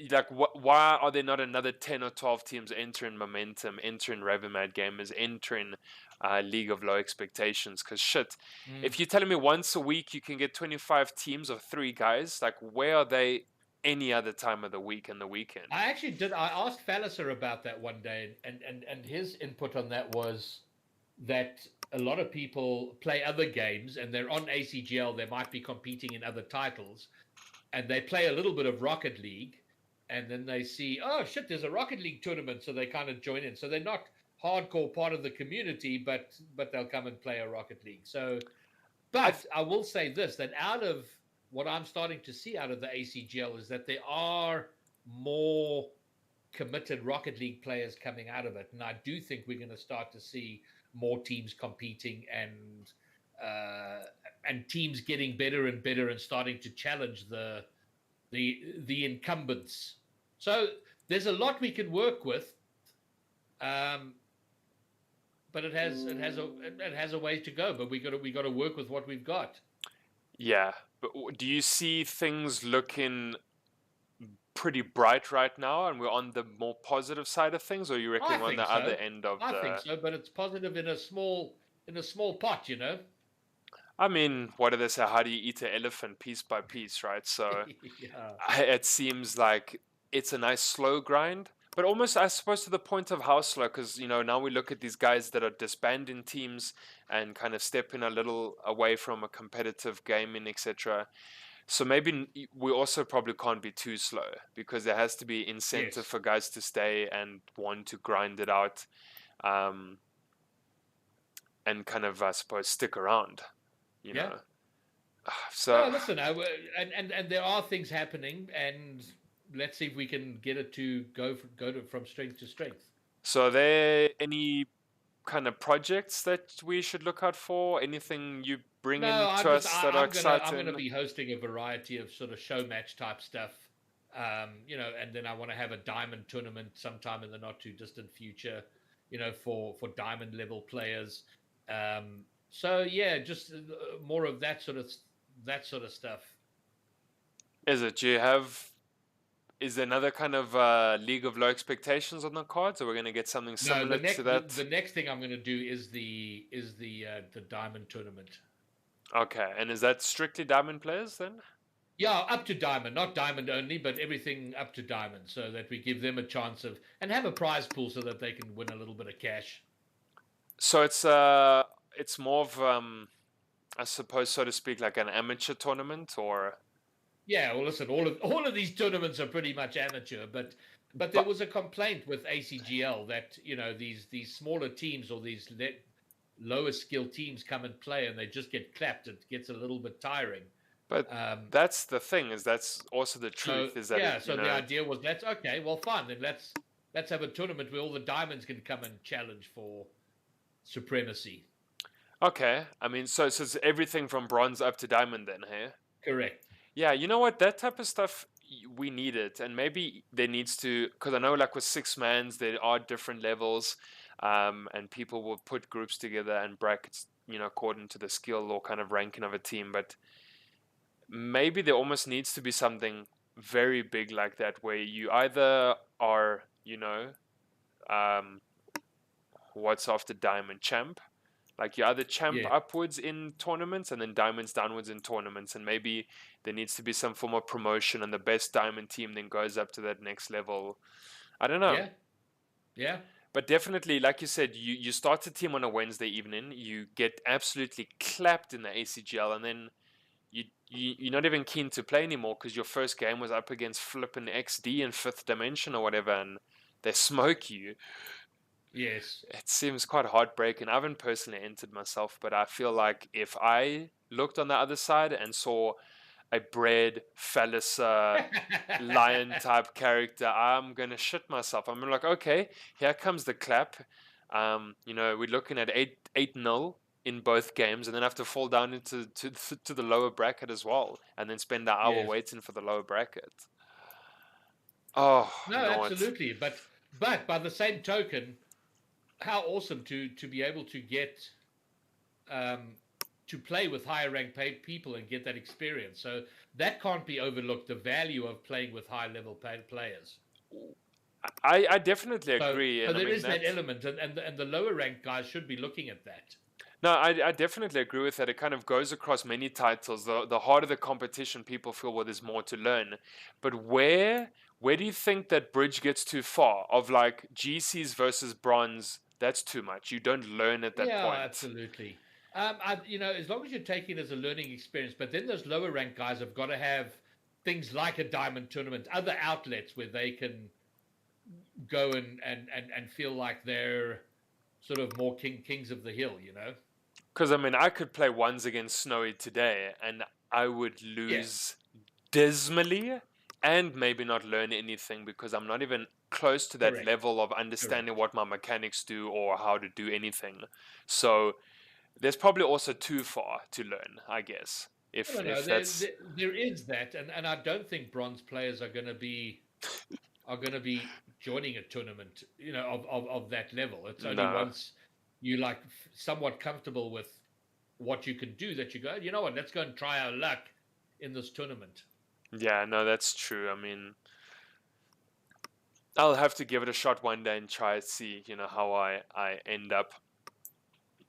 Like, why are there not another 10 or 12 teams entering Momentum, entering Ravenmad Gamers, entering League of Low Expectations? Because shit, Mm. if you're telling me once a week you can get 25 teams of three guys, like, where are they any other time of the week and the weekend? I actually did. I asked Falliser about that one day, and his input on that was that a lot of people play other games and they're on ACGL. They might be competing in other titles, and they play a little bit of Rocket League, and then they see, oh shit, there's a Rocket League tournament, so they kind of join in. So they're not hardcore part of the community, but they'll come and play a Rocket League. So, I but I will say this: that out of what I'm starting to see out of the ACGL is that there are more committed Rocket League players coming out of it, and I do think we're going to start to see more teams competing uh, and teams getting better and better and starting to challenge the incumbents. So there's a lot we can work with, um, but it has a ways to go. But we got to work with what we've got. Yeah, but do you see things looking pretty bright right now, and we're on the more positive side of things, or you reckon I we're on think the other so. end of I think the? so, but it's positive in a small pot, you know. I mean, what do they say? How do you eat an elephant piece by piece, right? So Yeah. it seems like it's a nice slow grind, but almost, I suppose, to the point of how slow, because now we look at these guys that are disbanding teams and kind of stepping a little away from a competitive gaming, etc. So maybe we also probably can't be too slow because there has to be incentive Yes. for guys to stay and want to grind it out, um, and kind of, I suppose, stick around. You Yeah. know. So No, listen, and there are things happening, and let's see if we can get it to from strength to strength. so are there any kind of projects that we should look out for? Anything you bring No, in to us that are I'm gonna exciting? be hosting a variety of sort of show match type stuff. And then I want to have a diamond tournament sometime in the not too distant future, for diamond level players. So yeah, just more of that sort of stuff. Is it? Do you have? Is there another kind of League of Low Expectations on the cards, or we're going to get something No, similar to the that? next thing I'm going to do is the diamond tournament. Okay, and is that strictly diamond players then? Yeah, up to diamond, not diamond only, but everything up to diamond, so that we give them a chance of and have a prize pool so that they can win a little bit of cash. So it's more of I suppose, so to speak, like an amateur tournament, or Yeah, well, listen, all of these tournaments are pretty much amateur, but there but was a complaint with ACGL that these smaller teams or lower skill teams come and play and they just get clapped. It gets a little bit tiring. but Um, that's the thing, is that's also the so truth, is that yeah, so the idea was that's okay. Well, fine, then let's have a tournament where all the diamonds can come and challenge for supremacy. okay. I mean, so it's everything from bronze up to diamond then, hey? Correct. Yeah, you know what? That type of stuff, we need it, and maybe there needs to, because I know, like with six mans, there are different levels, and people will put groups together and brackets, according to the skill or kind of ranking of a team. But maybe there almost needs to be something very big like that, where you either are, um, what's after diamond champ, like you either champ Yeah. upwards in tournaments and then diamonds downwards in tournaments, and maybe there needs to be some form of promotion, and the best diamond team then goes up to that next level. I don't know. Yeah. Yeah. But definitely, like you said, you start a team on a Wednesday evening, you get absolutely clapped in the ACGL, and then you're not even keen to play anymore because your first game was up against flipping XD in fifth dimension or whatever, and they smoke you. Yes. It seems quite heartbreaking. I haven't personally entered myself, but I feel like if I looked on the other side and saw a bred phallus lion type character, I'm gonna shit myself. I'm like, okay, here comes the clap. We're looking at 8-0 in both games, and then have to fall down into to the lower bracket as well, and then spend an hour Yes. waiting for the lower bracket. Oh No, no, it's absolutely. But by the same token, how awesome to be able to get um, to play with higher ranked people and get that experience. So that can't be overlooked. The value of playing with high level players. I definitely So agree, so and I there mean is that that. element, and the lower ranked guys should be looking at that. No, I definitely agree with that. It kind of goes across many titles. The harder the competition, people feel, well, there's more to learn. But where do you think that bridge gets too far? Of like GCs versus bronze, that's too much. You don't learn at that Yeah, point. absolutely. As long as you're taking it as a learning experience, but then those lower ranked guys have got to have things like a diamond tournament, other outlets where they can go and feel like they're sort of more kings of the hill, you know? Because I mean, I could play ones against Snowy today, and I would Yeah, lose dismally, and maybe not learn anything because I'm not even close to that correct, level of understanding correct. what my mechanics do or how to do anything. So there's probably also too far to learn, I guess. I If don't know. if that's There is that, and I don't think bronze players are going to be joining a tournament, of that level. It's only no. once you like somewhat comfortable with what you can do that you go, you know what, let's go and try our luck in this tournament. Yeah, no, that's true. I mean, I'll have to give it a shot one day and try and see, how I end up.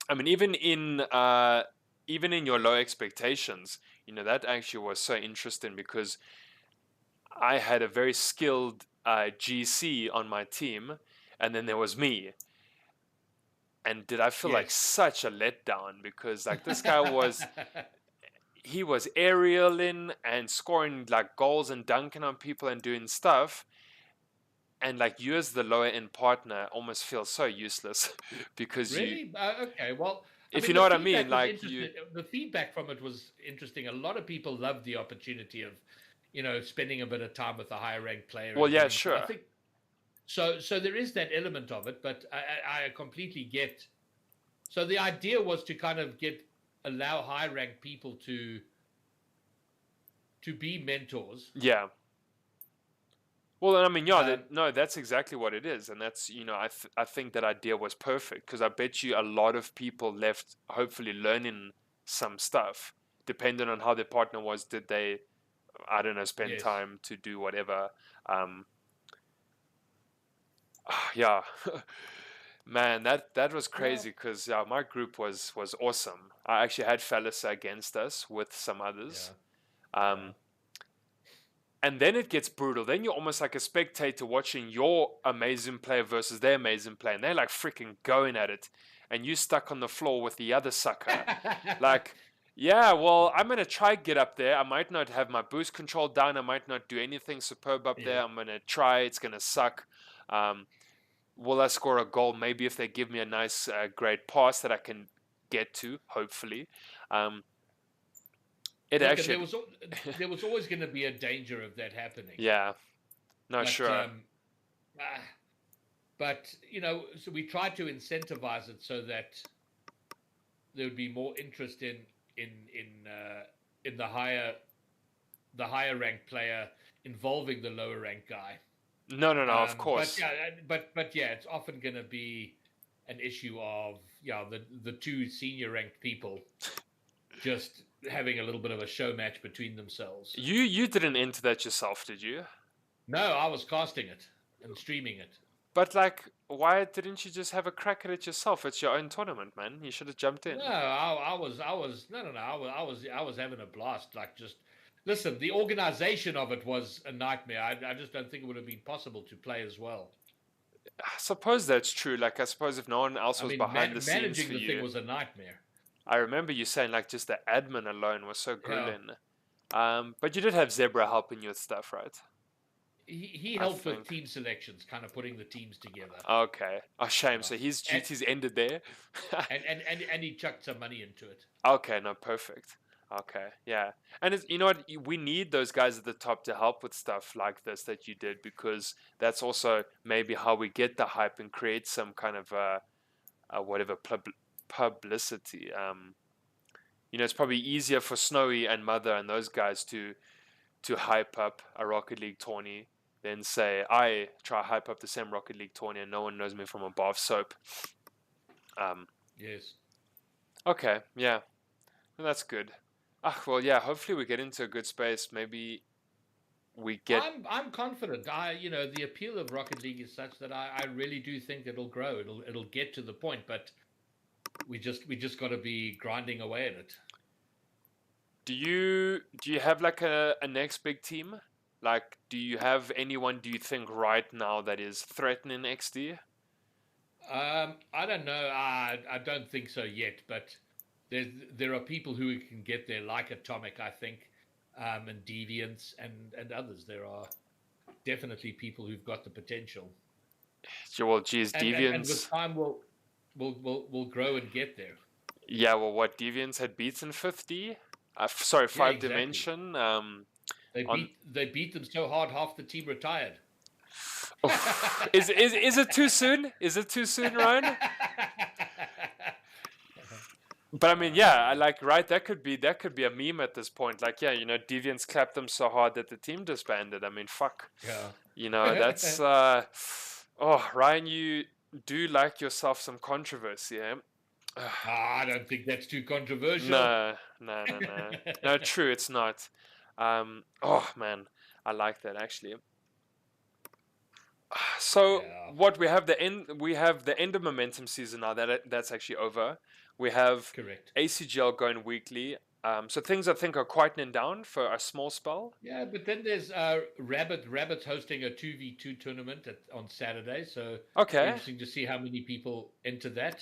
I mean, even in your low expectations, that actually was so interesting because I had a very skilled GC on my team, and then there was me. And did I feel like Yes. such a letdown because like this guy he was aerialing and scoring like goals and dunking on people and doing stuff, and like you as the lower end partner almost feel so useless because Really? Okay. Well, I if mean, you know what I mean, like you. The feedback from it was interesting. A lot of people loved the opportunity of, spending a bit of time with a higher ranked player Well, and yeah, getting. I sure. think so. So there is that element of it, but I completely get. So the idea was to kind of allow high ranked people to be mentors. Yeah. Well, and I mean, yeah, Um, no, that's exactly what it is, and that's I think that idea was perfect because I bet you a lot of people left hopefully learning some stuff, depending on how their partner was. Did they, I don't know, spend yes. time to do whatever? Um, yeah, man, that was Yeah. crazy because my group was awesome. I actually had Felisa against us with some others. Yeah. Yeah. Um, And then it gets brutal. Then you're almost like a spectator watching your amazing player versus their amazing player. And they're like freaking going at it. And you stuck on the floor with the other sucker. Like, yeah, well, I'm going to try get up there. I might not have my boost control down. I might not do anything superb up Yeah. there. I'm going to try. It's going to suck. Um, will I score a goal? Maybe if they give me a nice, great pass that I can get to, hopefully. Um, it Look, and actually, there was always going to be a danger of that happening, yeah, no, but sure. ah, but so we tried to incentivize it so that there would be more interest in in uh, in the higher ranked player involving the lower ranked guy. No, no, no, of But course. yeah, but yeah, it's often going to be an issue of the two senior ranked people just having a little bit of a show match between themselves. You didn't enter that yourself, did you? No, I was casting it and streaming it. But like, why didn't you just have a crack at it yourself? It's your own tournament, man. You should have jumped No, in. I was no, no, no. I was having a blast. Like, just listen. The organization of it was a nightmare. I just don't think it would have been possible to play as well. I suppose that's true. Like, I suppose if no one else I was mean, behind the scenes managing for the thing you, was a nightmare. I remember you saying like just the admin alone was so Yeah, grueling. But you did have Zebra helping you with stuff, right? he I helped with think. team selections, kind of putting the teams together. Okay. Oh, shame. Yeah, So his and duties ended there. and he chucked some money into it. Okay, no, perfect. Okay, yeah. And you know what? We need those guys at the top to help with stuff like this that you did because that's also maybe how we get the hype and create some kind of whatever publicity. It's probably easier for Snowy and Mother and those guys to hype up a Rocket League tourney than say I try hype up the same Rocket League tourney and no one knows me from a bar of soap. Um, Yes. okay, yeah. Well, that's good. Well, yeah. Hopefully, we get into a good space. Maybe we get. I'm confident. The appeal of Rocket League is such that I really do think it'll grow. It'll get to the point, but we just got to be grinding away at it. Do you have like a next big team? Like, do you have anyone? Do you think right now that is threatening XD? I don't know. I don't think so yet, but there are people who can get there, like Atomic, I think, and Deviants and others. There are definitely people who've got the potential, Well, geez, and with Deviants. time we'll grow and get there. Yeah, well, what Deviants had beaten 50? Sorry, Yeah, five exactly. dimension. On They beat them so hard, half the team retired. is it too soon? Is it too soon, Ryan? But I mean, yeah, I like right. That could be a meme at this point. Like, yeah, Deviants clapped them so hard that the team disbanded. I mean, fuck. That's oh, Ryan, you do like yourself some controversy, eh? I don't think that's too controversial. No, no, no, no. No, true, it's not. Oh man, I like that actually. So Yeah, what we have the end of momentum season now that's actually over. We have correct. ACGL going weekly. So things I think are quietening down for a small spell. Yeah, but then there's Rabbits hosting a 2v2 tournament on Saturday, so be Okay. interesting to see how many people enter that.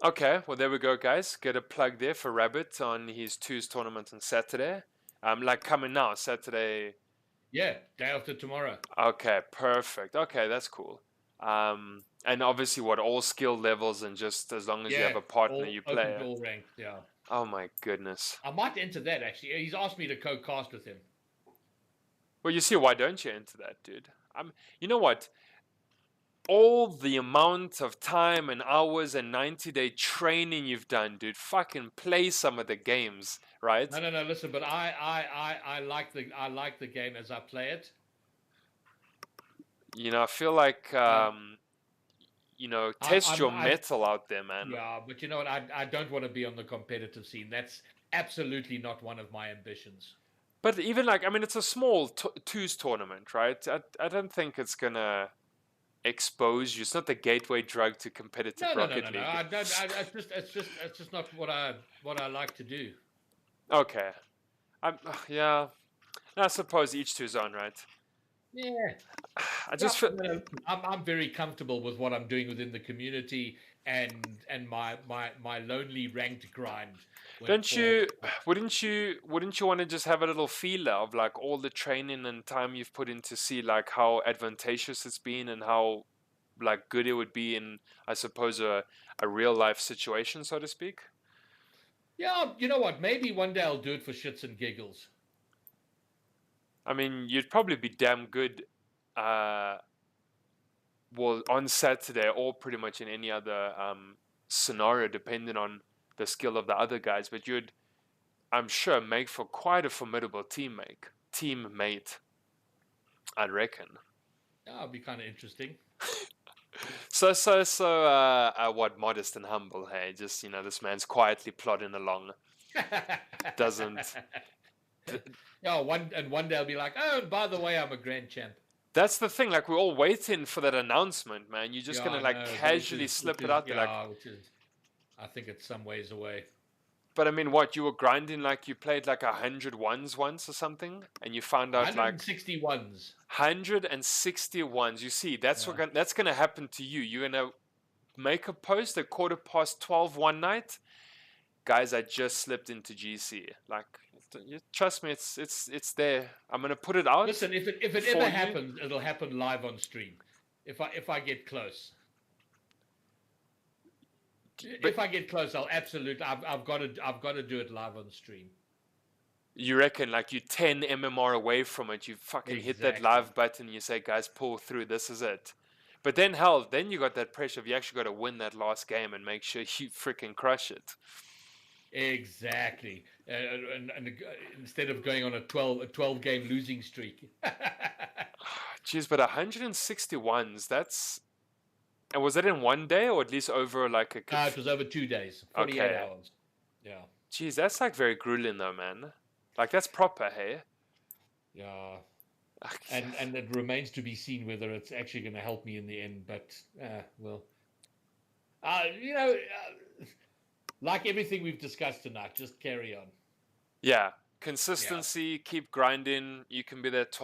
Okay, well there we go, guys. Get a plug there for Rabbit on his twos tournament on Saturday. Like coming now, Saturday. Yeah, day after tomorrow. Okay, perfect. Okay, that's cool. And obviously, what all skill levels and just as long as you have Yeah, a partner, all you open play to it. all ranked. Yeah, Oh my goodness. I might enter that actually. He's asked me to co-cast with him. Well, you see, why don't you enter that, dude? You know what? All the amount of time and hours and 90-day training you've done, dude. Fucking play some of the games, right? No, no, no. Listen, but I like the game as I play it. I feel like Um, test your I metal out there, man. yeah, but you know what? I don't want to be on the competitive scene. That's absolutely not one of my ambitions. But even like, I mean, it's a small twos tournament, right? I don't think it's gonna expose you. It's not the gateway drug to competitive No, no, no, Rocket no, no. League. I don't. It's just not what I like to do. Okay. Yeah. I suppose each to his own, right? Yeah, I yeah. just feel. No, no, I'm very comfortable with what I'm doing within the community and my lonely ranked grind. When Don't for you? Wouldn't you want to just have a little feeler of like all the training and time you've put in to see like how advantageous it's been and how like good it would be in, I suppose, a real life situation, so to speak. yeah, you know what? Maybe one day I'll do it for shits and giggles. I mean, you'd probably be damn good, uh, well, on Saturday or pretty much in any other scenario, depending on the skill of the other guys. But you'd, I'm sure, make for quite a formidable teammate. Teammate, I reckon. Yeah, it'll be kind of interesting. What, modest and humble, hey? Just, this man's quietly plodding along. Doesn't. Yeah, one day I'll be like, oh, and by the way, I'm a grand champ. That's the thing. Like, we're all waiting for that announcement, man. You're just Yeah, gonna I like know, but casually slip it out there, like. which is, I think it's some ways away. But I mean, what you were grinding like you played like 100 ones once or something, and you found out like 161s. 161s. You see, that's Yeah. that's gonna happen to you. You're gonna make a post at 12:15 one night, guys. I just slipped into GC. Like, trust me, it's there. I'm gonna put it out Listen, if it for ever you. happens, it'll happen live on stream. If I get close. But If I get close, I'll absolutely. I've got to do it live on stream. you reckon like you 10 MMR away from it, you fucking hit that Exactly. live button, you say, guys, pull through, this is it. But then hell, then you got that pressure of you actually got to win that last game and make sure you freaking crush it. Exactly. And instead of going on a 12 game losing streak. Jeez, but 161s, that's, and was that in one day or at least over like a It was over 2 days, 48 okay. hours. Yeah. Jeez, that's like very grueling though, man. Like that's proper, hey? Yeah. And it remains to be seen whether it's actually going to help me in the end. But well, you know, like everything we've discussed tonight, just carry on. Yeah. Yeah. Consistency, keep grinding. You can be there 12